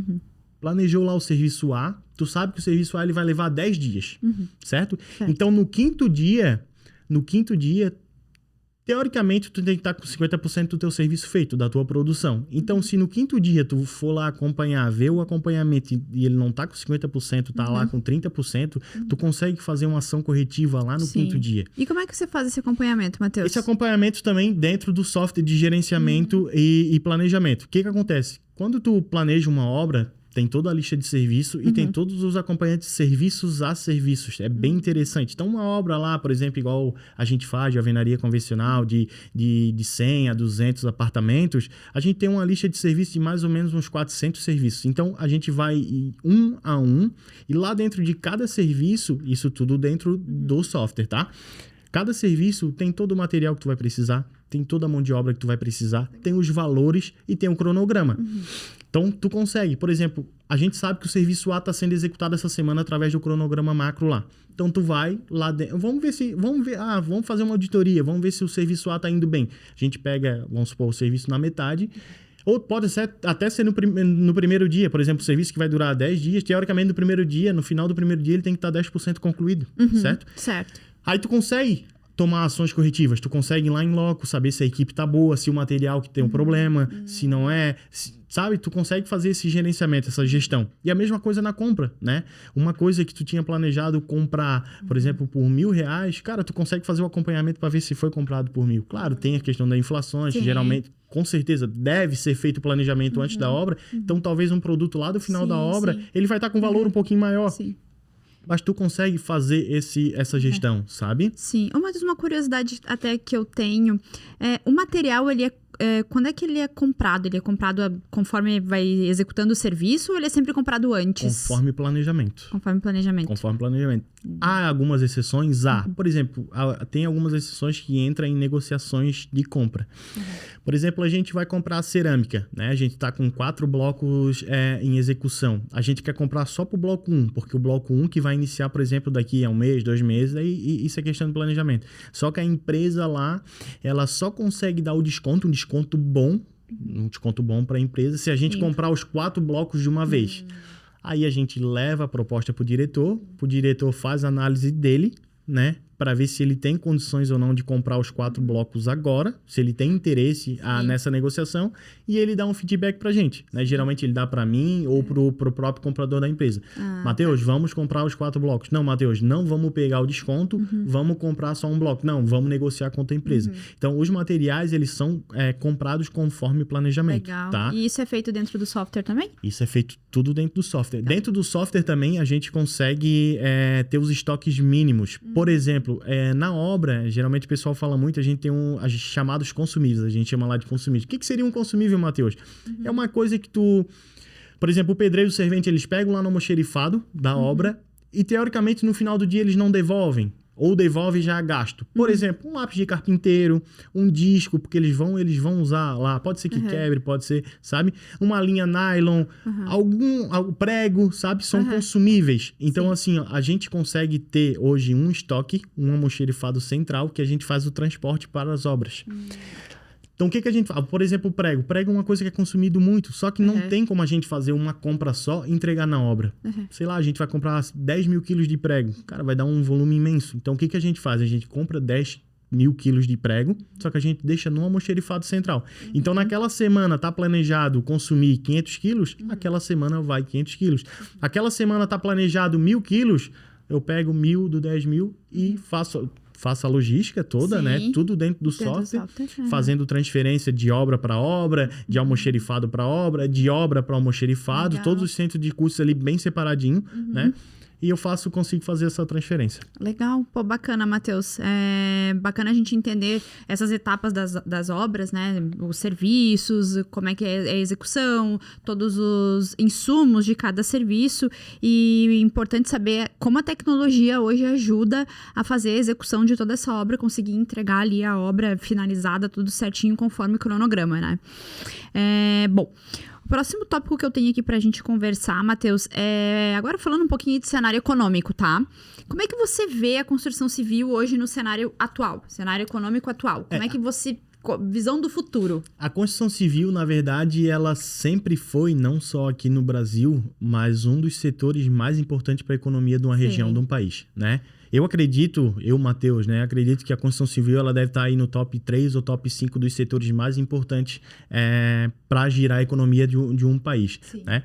planejou lá o serviço A, tu sabe que o serviço A ele vai levar 10 dias, certo? Então, no quinto dia, teoricamente, tu tem que estar com 50% do teu serviço feito, da tua produção. Então, se no quinto dia tu for lá acompanhar, ver o acompanhamento e ele não tá com 50%, tá lá com 30%, tu consegue fazer uma ação corretiva lá no quinto dia. E como é que você faz esse acompanhamento, Matheus? Esse acompanhamento também dentro do software de gerenciamento e planejamento. O que acontece? Quando tu planeja uma obra, tem toda a lista de serviço e tem todos os acompanhantes de serviços a serviços. É bem interessante. Então, uma obra lá, por exemplo, igual a gente faz de alvenaria convencional, de 100 a 200 apartamentos, a gente tem uma lista de serviços de mais ou menos uns 400 serviços. Então, a gente vai um a um e lá dentro de cada serviço, isso tudo dentro do software, tá? Cada serviço tem todo o material que tu vai precisar, tem toda a mão de obra que tu vai precisar, tem os valores e tem o cronograma. Então, tu consegue, por exemplo, a gente sabe que o serviço A está sendo executado essa semana através do cronograma macro lá. Então, tu vai lá dentro, vamos fazer uma auditoria, vamos ver se o serviço A está indo bem. A gente pega, vamos supor, o serviço na metade, ou pode até ser no primeiro dia, por exemplo, o serviço que vai durar 10 dias, teoricamente no primeiro dia, no final do primeiro dia, ele tem que estar 10% concluído, certo? Certo. Aí tu consegue tomar ações corretivas, tu consegue ir lá em loco, saber se a equipe tá boa, se o material que tem um problema, se não é, sabe? Tu consegue fazer esse gerenciamento, essa gestão. E a mesma coisa na compra, né? Uma coisa que tu tinha planejado comprar, por exemplo, por R$1.000, cara, tu consegue fazer o acompanhamento para ver se foi comprado por 1.000. Claro, tem a questão da inflação, que geralmente, com certeza, deve ser feito o planejamento antes da obra. Então, talvez um produto lá do final da obra, ele vai estar com um valor um pouquinho maior. Sim. Mas tu consegue fazer essa gestão, sabe? Sim. Uma curiosidade até que eu tenho, o material, ele quando é que ele é comprado? Ele é comprado conforme vai executando o serviço ou ele é sempre comprado antes? Conforme planejamento. Conforme planejamento. Há algumas exceções? Por exemplo, tem algumas exceções que entram em negociações de compra. Por exemplo, a gente vai comprar cerâmica, né? A gente está com 4 blocos em execução. A gente quer comprar só para o bloco 1, porque o bloco 1 que vai iniciar, por exemplo, daqui a 1 mês, 2 meses, e isso é questão de planejamento. Só que a empresa lá, ela só consegue dar um desconto bom para a empresa se a gente comprar os 4 blocos de uma vez. Aí a gente leva a proposta para o diretor faz a análise dele, né? Para ver se ele tem condições ou não de comprar os 4 blocos agora, se ele tem interesse nessa negociação, e ele dá um feedback pra gente, né? Geralmente ele dá para mim ou pro próprio comprador da empresa. Matheus, vamos comprar os 4 blocos. Não, Matheus, não vamos pegar o desconto, vamos comprar só um bloco. Não, vamos negociar com a tua empresa. Então, os materiais, eles são comprados conforme planejamento. Legal. Tá? E isso é feito dentro do software também? Isso é feito tudo dentro do software. Tá. Dentro do software também, a gente consegue ter os estoques mínimos. Por exemplo, na obra, geralmente o pessoal fala muito, a gente tem chamados consumíveis, a gente chama lá de consumíveis. O que seria um consumível, Matheus? É uma coisa que tu... Por exemplo, o pedreiro e o servente, eles pegam lá no almoxerifado da obra e, teoricamente, no final do dia, eles não devolvem. Ou devolve já gasto. Por exemplo, um lápis de carpinteiro, um disco, porque eles vão usar lá. Pode ser que quebre, pode ser, sabe? Uma linha nylon, algum prego, sabe? São consumíveis. Então, assim, ó, a gente consegue ter hoje um estoque, um almoxerifado central, que a gente faz o transporte para as obras. Então, o que a gente faz? Por exemplo, o prego. O prego é uma coisa que é consumido muito, só que não tem como a gente fazer uma compra só e entregar na obra. Sei lá, a gente vai comprar 10 mil quilos de prego. Cara, vai dar um volume imenso. Então, o que a gente faz? A gente compra 10 mil quilos de prego, só que a gente deixa no almoxerifado central. Então, naquela semana tá planejado consumir 500 quilos, aquela semana vai 500 quilos. Aquela semana tá planejado 1.000 quilos, eu pego 1.000 do 10 mil e faço a logística toda, né? Tudo dentro do software, fazendo transferência de obra para obra, de almoxerifado para obra, de obra para almoxerifado, todos os centros de custos ali bem separadinho, né? E eu consigo fazer essa transferência. Legal. Pô, bacana, Matheus. É bacana a gente entender essas etapas das obras, né? Os serviços, como é que é a execução, todos os insumos de cada serviço. E é importante saber como a tecnologia hoje ajuda a fazer a execução de toda essa obra, conseguir entregar ali a obra finalizada, tudo certinho, conforme o cronograma, né? Bom... O próximo tópico que eu tenho aqui pra gente conversar, Matheus, agora falando um pouquinho de cenário econômico, tá? Como é que você vê a construção civil hoje no cenário atual, cenário econômico atual? Como é que você... Visão do futuro. A construção civil, na verdade, ela sempre foi, não só aqui no Brasil, mas um dos setores mais importantes para a economia de uma região, de um país, né? Matheus, né? Acredito que a construção civil ela deve estar aí no top 3 ou top 5 dos setores mais importantes para girar a economia de um país, né?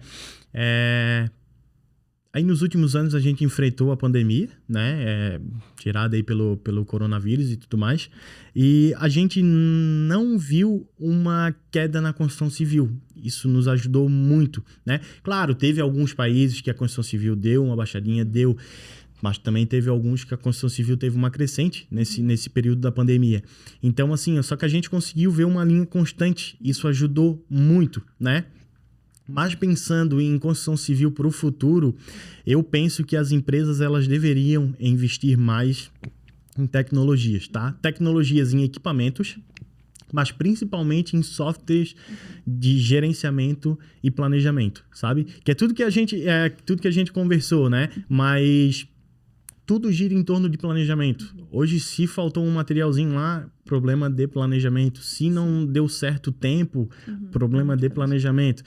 Aí nos últimos anos a gente enfrentou a pandemia, né? Tirada aí pelo coronavírus e tudo mais. E a gente não viu uma queda na construção civil. Isso nos ajudou muito, né? Claro, teve alguns países que a construção civil deu uma baixadinha, mas também teve alguns que a construção civil teve uma crescente nesse período da pandemia. Então, assim, só que a gente conseguiu ver uma linha constante. Isso ajudou muito, né? Mas pensando em construção civil para o futuro, eu penso que as empresas elas deveriam investir mais em tecnologias, tá? Tecnologias em equipamentos, mas principalmente em softwares de gerenciamento e planejamento, sabe? Que é tudo que a gente conversou, né? Mas tudo gira em torno de planejamento. Hoje, se faltou um materialzinho lá, problema de planejamento. Se não deu certo o tempo, problema de planejamento.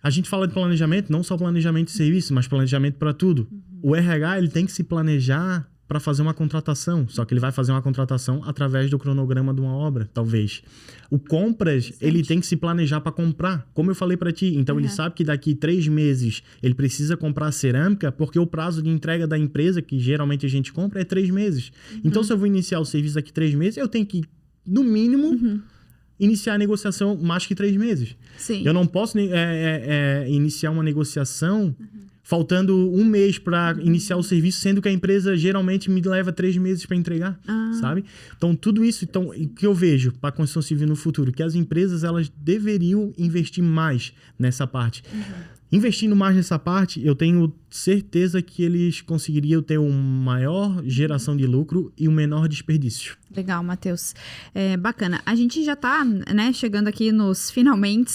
A gente fala de planejamento, não só planejamento de serviço, mas planejamento para tudo. O RH ele tem que se planejar para fazer uma contratação, só que ele vai fazer uma contratação através do cronograma de uma obra, talvez. O compras, ele tem que se planejar para comprar, como eu falei para ti. Então, ele sabe que daqui 3 meses ele precisa comprar cerâmica, porque o prazo de entrega da empresa, que geralmente a gente compra, é 3 meses. Então, se eu vou iniciar o serviço daqui 3 meses, eu tenho que, no mínimo, iniciar a negociação mais que 3 meses. Sim. Eu não posso iniciar uma negociação faltando 1 mês para iniciar o serviço, sendo que a empresa geralmente me leva 3 meses para entregar, sabe? Então, tudo isso, o que eu vejo para a construção civil no futuro, que as empresas elas deveriam investir mais nessa parte. Investindo mais nessa parte, eu tenho certeza que eles conseguiriam ter uma maior geração de lucro e um menor desperdício. Legal, Matheus. Bacana. A gente já tá, né, chegando aqui nos finalmente.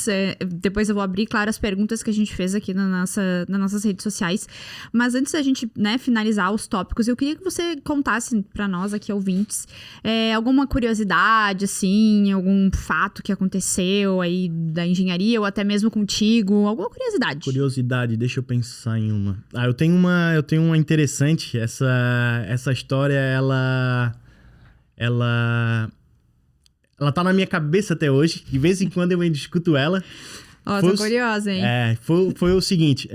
Depois eu vou abrir, claro, as perguntas que a gente fez aqui nas nossas redes sociais. Mas antes da gente, né, finalizar os tópicos, eu queria que você contasse para nós aqui, ouvintes, alguma curiosidade, assim, algum fato que aconteceu aí da engenharia ou até mesmo contigo, alguma curiosidade. Curiosidade, deixa eu pensar em uma. Eu tenho uma interessante. Essa história, ela tá na minha cabeça até hoje. De vez em quando eu ainda escuto ela. Tô curiosa, hein? Foi o seguinte.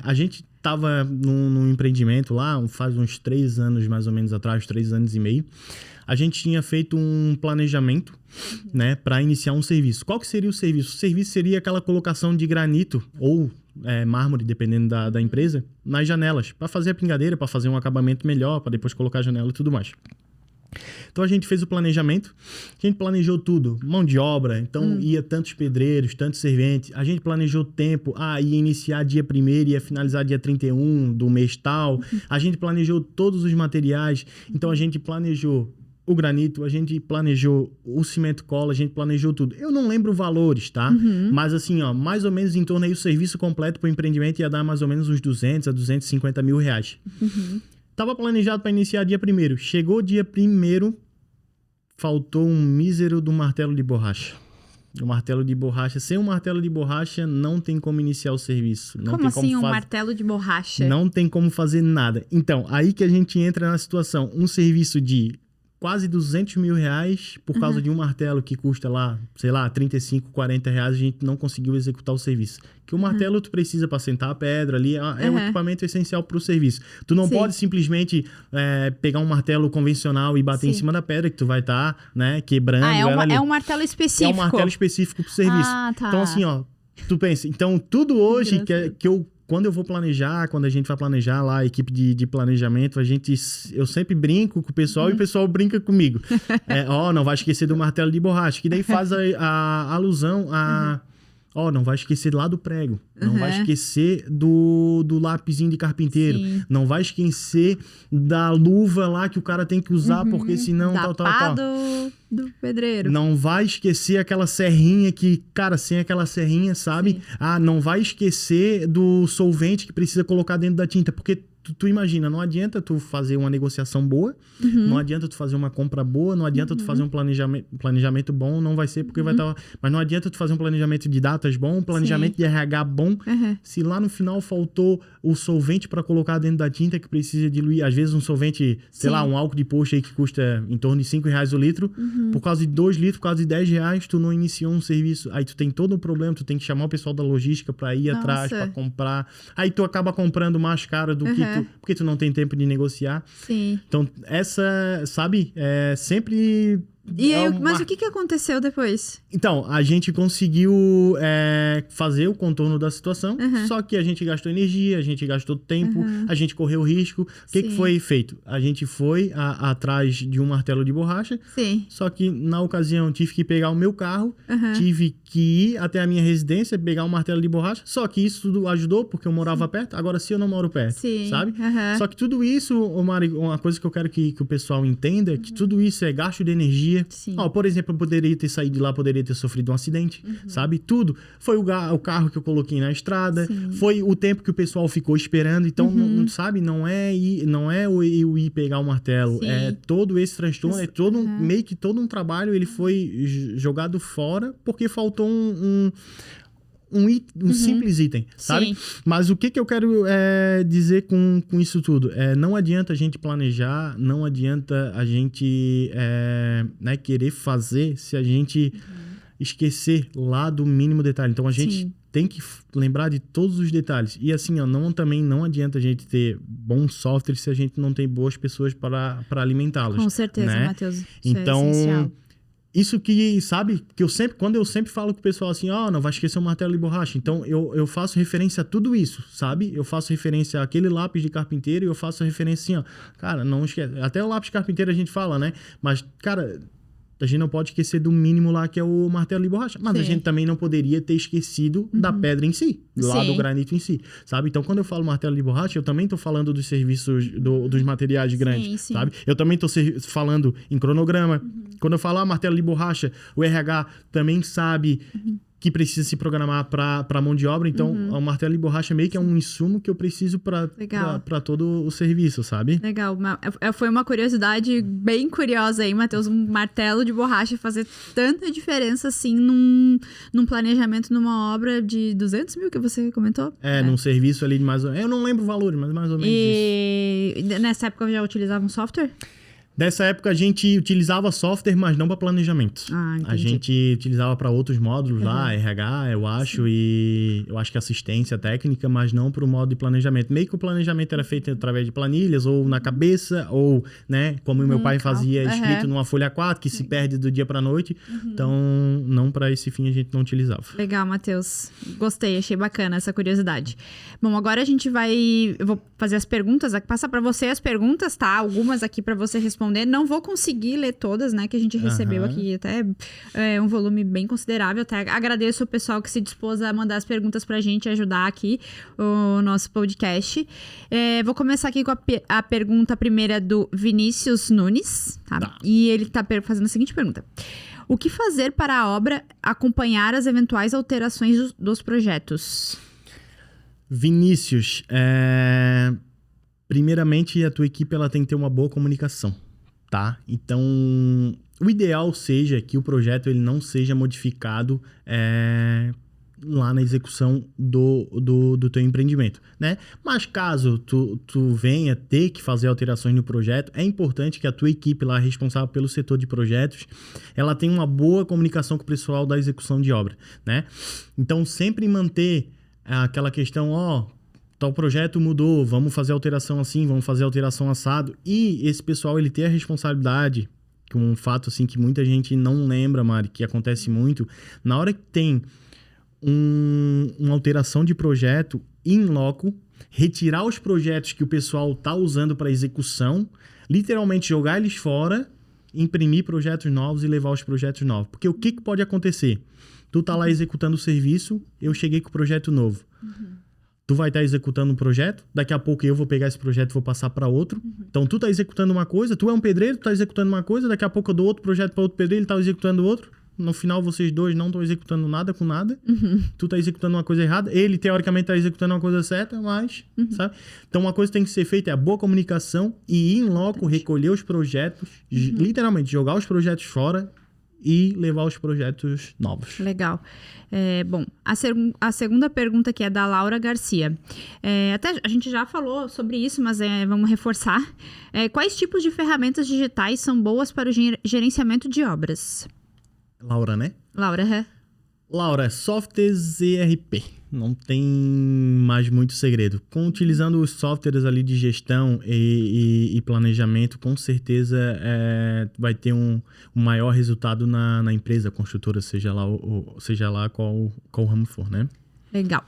A gente tava num empreendimento lá, faz uns 3 anos mais ou menos atrás, 3 anos e meio. A gente tinha feito um planejamento, né, para iniciar um serviço. Qual que seria o serviço? O serviço seria aquela colocação de granito ou mármore, dependendo da empresa, nas janelas, para fazer a pingadeira, para fazer um acabamento melhor, para depois colocar a janela e tudo mais. Então a gente fez o planejamento, a gente planejou tudo, mão de obra, então ia tantos pedreiros, tantos serventes, a gente planejou tempo, ia iniciar dia 1º, ia finalizar dia 31 do mês tal, a gente planejou todos os materiais, então a gente planejou o granito, a gente planejou o cimento cola, a gente planejou tudo. Eu não lembro valores, tá? Mas assim, mais ou menos em torno aí o serviço completo para o empreendimento ia dar mais ou menos uns 200 a 250 mil reais. Tava planejado para iniciar dia 1º. Chegou dia 1º, faltou um mísero do martelo de borracha. O martelo de borracha. Sem um martelo de borracha, não tem como iniciar o serviço. Não Como tem assim como um martelo de borracha? Não tem como fazer nada. Então, aí que a gente entra na situação. Um serviço de quase 200 mil reais por causa de um martelo que custa lá, sei lá, 35, 40 reais, a gente não conseguiu executar o serviço. Que o martelo tu precisa para sentar a pedra ali, é um equipamento essencial para o serviço. Tu não pode simplesmente pegar um martelo convencional e bater em cima da pedra, que tu vai estar, né, quebrando ela ali. É um martelo específico. É um martelo específico pro serviço. Ah, tá. Então assim, ó, tu pensa, então tudo hoje que eu quando eu vou planejar, quando a gente vai planejar lá, a equipe de planejamento, eu sempre brinco com o pessoal e o pessoal brinca comigo. Não vai esquecer do martelo de borracha, que daí faz a alusão a... não vai esquecer lá do prego. Não vai esquecer do lapisinho de carpinteiro. Sim. Não vai esquecer da luva lá que o cara tem que usar, porque senão... tal. Do pedreiro. Não vai esquecer aquela serrinha que, cara, sem aquela serrinha, sabe? Sim. Não vai esquecer do solvente que precisa colocar dentro da tinta, porque tu imagina, não adianta tu fazer uma negociação boa, não adianta tu fazer uma compra boa, não adianta tu fazer um planejamento bom, não vai ser porque vai estar... Mas não adianta tu fazer um planejamento de datas bom, um planejamento de RH bom, se lá no final faltou o solvente para colocar dentro da tinta que precisa diluir, às vezes um solvente, sei lá, um álcool de post aí que custa em torno de R$5 o litro, por causa de 2 litros, por causa de R$10, tu não iniciou um serviço, aí tu tem todo um problema, tu tem que chamar o pessoal da logística para ir atrás, para comprar, aí tu acaba comprando mais caro do que porque tu não tem tempo de negociar. Sim. Então, essa, sabe, sempre... Mas o que aconteceu depois? Então, a gente conseguiu fazer o contorno da situação, só que a gente gastou energia, a gente gastou tempo, a gente correu risco. O que foi feito? A gente foi atrás de um martelo de borracha, só que na ocasião tive que pegar o meu carro, tive que ir até a minha residência, pegar um martelo de borracha, só que isso tudo ajudou porque eu morava perto, agora sim eu não moro perto, sabe? Só que tudo isso, Mari, uma coisa que eu quero que o pessoal entenda é que tudo isso é gasto de energia. Por exemplo, eu poderia ter saído de lá, poderia ter sofrido um acidente, sabe? Tudo. Foi o carro que eu coloquei na estrada, foi o tempo que o pessoal ficou esperando. Então, não, sabe? Não é eu ir pegar o martelo. É todo esse transtorno, meio que todo um trabalho, ele foi jogado fora porque faltou um simples item, sabe? Mas o que eu quero dizer com isso tudo? Não adianta a gente planejar, não adianta a gente querer fazer se a gente esquecer lá do mínimo detalhe. Então, a gente tem que lembrar de todos os detalhes. E assim, também não adianta a gente ter bons softwares se a gente não tem boas pessoas para alimentá-los. Com certeza, né? Matheus. Então, é essencial. Isso que, sabe, que quando eu sempre falo com o pessoal assim, não vai esquecer o martelo de borracha. Então, eu faço referência a tudo isso, sabe? Eu faço referência àquele lápis de carpinteiro e eu faço referência assim, cara, não esquece. Até o lápis de carpinteiro a gente fala, né? Mas, cara, a gente não pode esquecer do mínimo lá, que é o martelo de borracha. Mas a gente também não poderia ter esquecido da pedra em si, lá do granito em si, sabe? Então, quando eu falo martelo de borracha, eu também tô falando dos serviços, dos materiais grandes, sabe? Eu também tô falando em cronograma. Quando eu falar martelo de borracha, o RH também sabe que precisa se programar para mão de obra. Então, o martelo de borracha meio que é um insumo que eu preciso para todo o serviço, sabe? Legal. Foi uma curiosidade bem curiosa aí, Matheus. Um martelo de borracha fazer tanta diferença assim num planejamento, numa obra de 200 mil que você comentou? Num serviço ali de mais ou menos... Eu não lembro o valor, mas mais ou menos isso. E nessa época já utilizava um software? Nessa época a gente utilizava software, mas não para planejamento. A gente utilizava para outros módulos lá, RH, eu acho, e eu acho que assistência técnica, mas não para o modo de planejamento. Meio que o planejamento era feito através de planilhas, ou na cabeça, ou, né, como o meu pai fazia, escrito numa folha A4, que se perde do dia para noite. Então, não para esse fim a gente não utilizava. Legal, Matheus. Gostei, achei bacana essa curiosidade. Bom, agora a gente eu vou fazer as perguntas, passar para você as perguntas, tá? Algumas aqui para você responder. Não vou conseguir ler todas, né, que a gente recebeu aqui, até um volume bem considerável. Até agradeço o pessoal que se dispôs a mandar as perguntas pra gente ajudar aqui o nosso podcast. Vou começar aqui com a pergunta primeira do Vinícius Nunes, tá? E ele tá fazendo a seguinte pergunta: o que fazer para a obra acompanhar as eventuais alterações dos projetos? Vinícius, primeiramente a tua equipe ela tem que ter uma boa comunicação. Tá? Então, o ideal seja que o projeto ele não seja modificado lá na execução do teu empreendimento, né? Mas caso tu venha ter que fazer alterações no projeto, é importante que a tua equipe lá responsável pelo setor de projetos, ela tenha uma boa comunicação com o pessoal da execução de obra, né? Então, sempre manter aquela questão, tal projeto mudou, vamos fazer alteração assim, vamos fazer alteração assado, e esse pessoal ele ter a responsabilidade, que um fato assim que muita gente não lembra, Mari, que acontece muito, na hora que tem uma alteração de projeto in loco, retirar os projetos que o pessoal está usando para execução, literalmente jogar eles fora, imprimir projetos novos e levar os projetos novos. Porque o que pode acontecer? Tu tá lá executando o serviço, eu cheguei com o projeto novo. Tu vai estar executando um projeto, daqui a pouco eu vou pegar esse projeto e vou passar para outro. Então tu tá executando uma coisa, tu é um pedreiro, tu tá executando uma coisa, daqui a pouco eu dou outro projeto para outro pedreiro, ele tá executando outro. No final, vocês dois não estão executando nada com nada. Tu tá executando uma coisa errada. Ele, teoricamente, tá executando uma coisa certa, mas, sabe? Então, uma coisa que tem que ser feita é a boa comunicação e, in loco, recolher os projetos, literalmente, jogar os projetos fora e levar os projetos novos. Legal. Bom, a segunda pergunta que é da Laura Garcia. Até a gente já falou sobre isso, mas vamos reforçar. Quais tipos de ferramentas digitais são boas para o gerenciamento de obras? Laura, né? Laura, Laura, softwares ERP. Não tem mais muito segredo. Utilizando os softwares ali de gestão e planejamento, com certeza vai ter um maior resultado na empresa construtora, seja lá qual ramo for, né? Legal.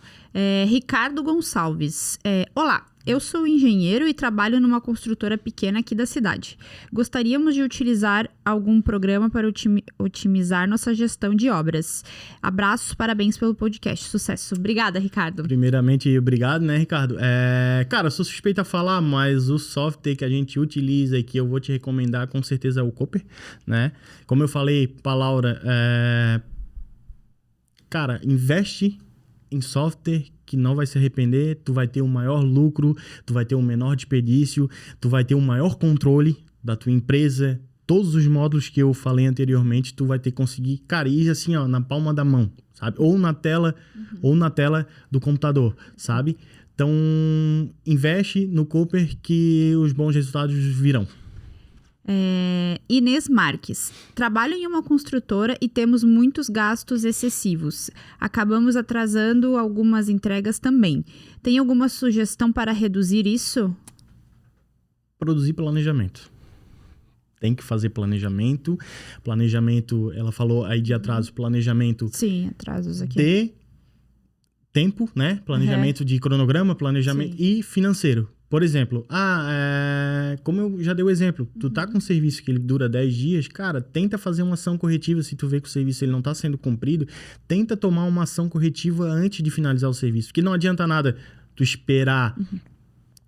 Ricardo Gonçalves. Olá, eu sou engenheiro e trabalho numa construtora pequena aqui da cidade. Gostaríamos de utilizar algum programa para otimizar nossa gestão de obras. Abraços, parabéns pelo podcast. Sucesso. Obrigada, Ricardo. Primeiramente, obrigado, né, Ricardo? Cara, eu sou suspeito a falar, mas o software que a gente utiliza e que eu vou te recomendar, com certeza, é o Cooper, né? Como eu falei pra Laura, cara, investe em software que não vai se arrepender, tu vai ter um maior lucro, tu vai ter um menor desperdício, tu vai ter um maior controle da tua empresa, todos os módulos que eu falei anteriormente, tu vai ter que conseguir, cara, ir assim, ó, na palma da mão, sabe? Ou na tela do computador, sabe? Então, investe no Cooper que os bons resultados virão. Inês Marques. Trabalho em uma construtora e temos muitos gastos excessivos. Acabamos atrasando algumas entregas também. Tem alguma sugestão para reduzir isso? Produzir planejamento. Tem que fazer planejamento. Planejamento, ela falou aí de atraso, planejamento. Sim, atrasos aqui. De tempo, né? Planejamento de cronograma, planejamento e financeiro. Por exemplo, como eu já dei o exemplo, tu tá com um serviço que ele dura 10 dias, cara, tenta fazer uma ação corretiva. Se tu vê que o serviço ele não tá sendo cumprido, tenta tomar uma ação corretiva antes de finalizar o serviço. Porque não adianta nada tu esperar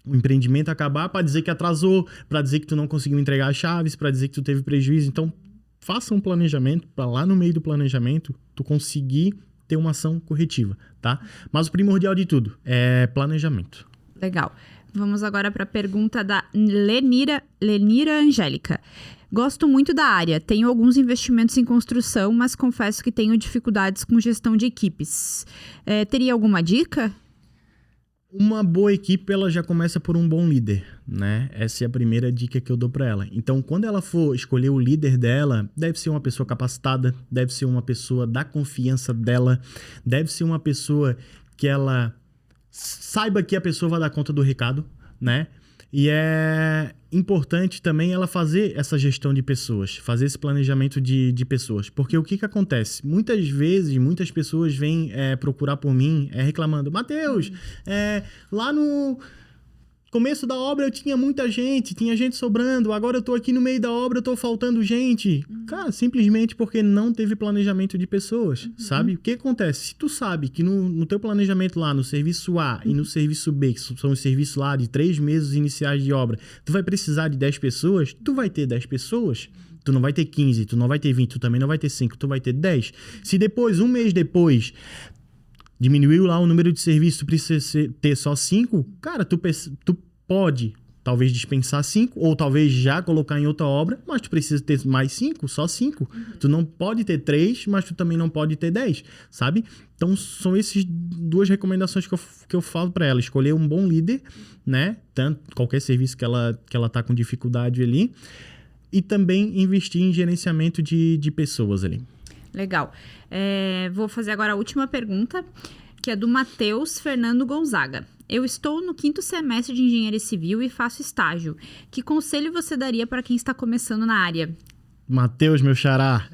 o empreendimento acabar para dizer que atrasou, para dizer que tu não conseguiu entregar as chaves, para dizer que tu teve prejuízo. Então, faça um planejamento para lá no meio do planejamento tu conseguir ter uma ação corretiva, tá? Mas o primordial de tudo é planejamento. Legal. Vamos agora para a pergunta da Lenira Angélica. Gosto muito da área, tenho alguns investimentos em construção, mas confesso que tenho dificuldades com gestão de equipes. Teria alguma dica? Uma boa equipe, ela já começa por um bom líder, né? Essa é a primeira dica que eu dou para ela. Então, quando ela for escolher o líder dela, deve ser uma pessoa capacitada, deve ser uma pessoa da confiança dela, deve ser uma pessoa que ela saiba que a pessoa vai dar conta do recado, né? E é importante também ela fazer essa gestão de pessoas, fazer esse planejamento de pessoas. Porque o que acontece? Muitas vezes, muitas pessoas vêm procurar por mim reclamando. Mateus, lá no começo da obra eu tinha muita gente, tinha gente sobrando, agora eu tô aqui no meio da obra, eu tô faltando gente. Cara, simplesmente porque não teve planejamento de pessoas, sabe? O que acontece? Se tu sabe que no teu planejamento lá, no serviço A e no serviço B, que são os serviços lá de 3 meses iniciais de obra, tu vai precisar de 10 pessoas, tu vai ter 10 pessoas. Tu não vai ter 15, tu não vai ter 20, tu também não vai ter 5, tu vai ter 10. Se depois, um mês depois, diminuiu lá o número de serviços, tu precisa ter só 5, cara, tu pode talvez dispensar 5, ou talvez já colocar em outra obra, mas tu precisa ter mais 5, só 5. Tu não pode ter 3, mas tu também não pode ter 10, sabe? Então, são essas 2 recomendações que eu falo para ela. Escolher um bom líder, né? Tanto qualquer serviço que ela tá com dificuldade ali. E também investir em gerenciamento de pessoas ali. Legal. Vou fazer agora a última pergunta, que é do Matheus Fernando Gonzaga. Eu estou no 5º semestre de Engenharia Civil e faço estágio. Que conselho você daria para quem está começando na área? Matheus, meu xará,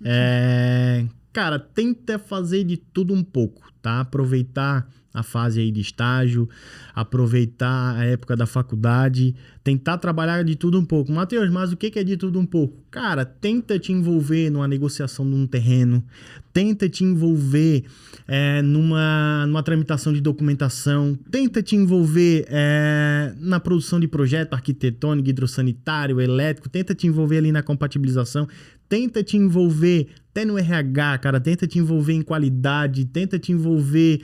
cara, tenta fazer de tudo um pouco, tá? Aproveitar a fase aí de estágio, aproveitar a época da faculdade, tentar trabalhar de tudo um pouco. Matheus, mas o que é de tudo um pouco? Cara, tenta te envolver numa negociação de um terreno, tenta te envolver numa tramitação de documentação, tenta te envolver na produção de projeto arquitetônico, hidrossanitário, elétrico, tenta te envolver ali na compatibilização, tenta te envolver até no RH, cara, tenta te envolver em qualidade, tenta te envolver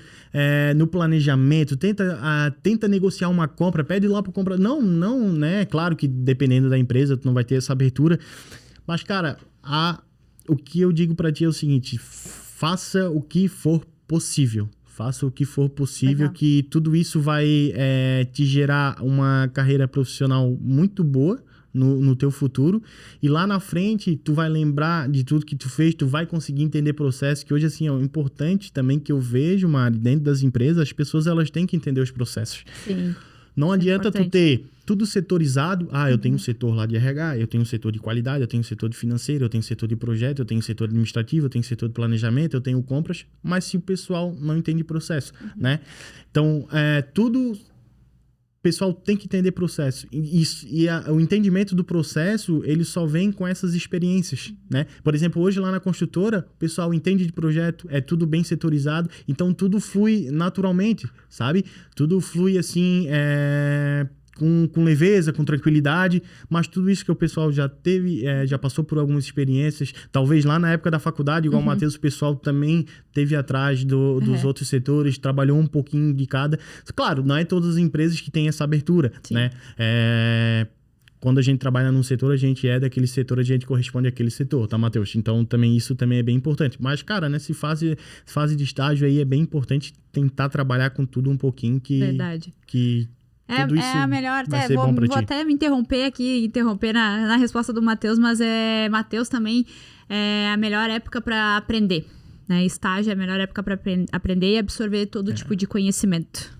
no planejamento, tenta negociar uma compra, pede lá para comprar. Não, né? Claro que dependendo da empresa, tu não vai ter essa abertura. Mas, cara, o que eu digo para ti é o seguinte, faça o que for possível. Faça o que for possível, que tudo isso vai te gerar uma carreira profissional muito boa no teu futuro, e lá na frente tu vai lembrar de tudo que tu fez, tu vai conseguir entender processos, que hoje assim, é importante também que eu vejo, Mari, dentro das empresas, as pessoas elas têm que entender os processos. Sim. Não adianta tu ter tudo setorizado, eu tenho um setor lá de RH, eu tenho um setor de qualidade, eu tenho um setor de financeiro, eu tenho um setor de projeto, eu tenho um setor administrativo, eu tenho um setor de planejamento, eu tenho compras, mas se o pessoal não entende processo, né? Então, o pessoal tem que entender processo. O entendimento do processo, ele só vem com essas experiências, né? Por exemplo, hoje lá na construtora, o pessoal entende de projeto, é tudo bem setorizado, então tudo flui naturalmente, sabe? Tudo flui assim, com leveza, com tranquilidade, mas tudo isso que o pessoal já teve, já passou por algumas experiências, talvez lá na época da faculdade, igual o Matheus, o pessoal também teve atrás dos outros setores, trabalhou um pouquinho de cada. Claro, não é todas as empresas que têm essa abertura, né? Quando a gente trabalha num setor, a gente é daquele setor, a gente corresponde àquele setor, tá, Matheus? Então, isso também é bem importante. Mas, cara, nessa fase de estágio aí, é bem importante tentar trabalhar com tudo um pouquinho Verdade. Tudo isso a melhor, vou até me interromper na resposta do Matheus, mas Matheus também é a melhor época para aprender, né? Estágio é a melhor época para aprender e absorver todo tipo de conhecimento.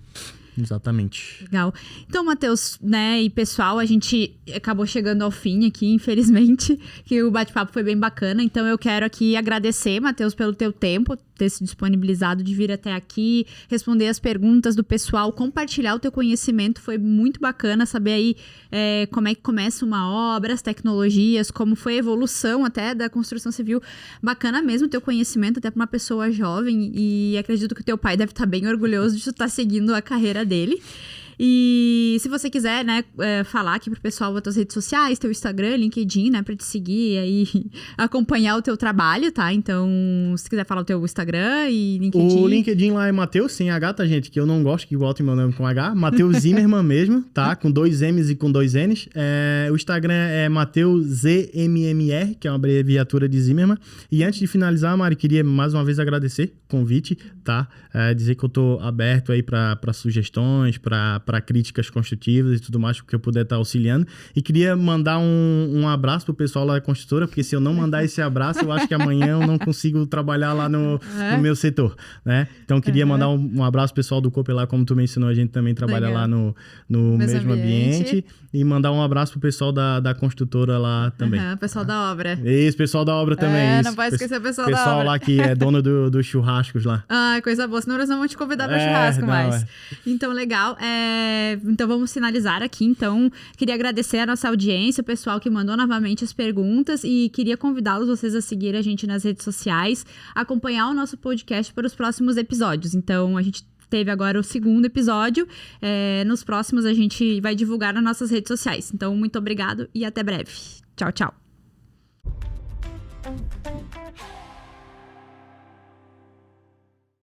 Exatamente. Legal. Então, Matheus, né, e pessoal, a gente acabou chegando ao fim aqui, infelizmente, que o bate-papo foi bem bacana. Então, eu quero aqui agradecer, Matheus, pelo teu tempo, ter se disponibilizado de vir até aqui, responder as perguntas do pessoal, compartilhar o teu conhecimento. Foi muito bacana saber aí como é que começa uma obra, as tecnologias, como foi a evolução até da construção civil. Bacana mesmo o teu conhecimento, até para uma pessoa jovem, e acredito que o teu pai deve estar bem orgulhoso de tu estar seguindo a carreira dele. E se você quiser, né, falar aqui pro pessoal das tuas redes sociais, teu Instagram, LinkedIn, né, pra te seguir aí, acompanhar o teu trabalho, tá? Então, se quiser falar o teu Instagram e LinkedIn... O LinkedIn lá é Matheus, sem H, tá, gente? Que eu não gosto que botem meu nome com H. Matheus Zimmermann mesmo, tá? Com 2 M's e com 2 N's. O Instagram é Matheus ZMMR, que é uma abreviatura de Zimmermann. E antes de finalizar, Mari, queria mais uma vez agradecer o convite, tá? Dizer que eu tô aberto aí pra sugestões, para críticas construtivas e tudo mais, que eu puder estar auxiliando. E queria mandar um abraço pro pessoal lá da construtora, porque se eu não mandar esse abraço, eu acho que amanhã eu não consigo trabalhar lá no meu setor, né? Então, queria mandar um abraço pro pessoal do Cooper lá, como tu mencionou, a gente também trabalha lá no mesmo ambiente. E mandar um abraço pro pessoal da construtora lá também. Pessoal da obra. Isso, pessoal da obra também. Não pode esquecer o pessoal da obra. Pessoal lá que é dono dos churrascos lá. Coisa boa, senão nós não vamos te convidar para churrasco mais. Então, legal. Então, vamos finalizar aqui. Então, queria agradecer a nossa audiência, o pessoal que mandou novamente as perguntas, e queria convidá-los, vocês, a seguir a gente nas redes sociais, acompanhar o nosso podcast para os próximos episódios. Então, a gente teve agora o 2º episódio. Nos próximos, a gente vai divulgar nas nossas redes sociais. Então, muito obrigado e até breve. Tchau, tchau.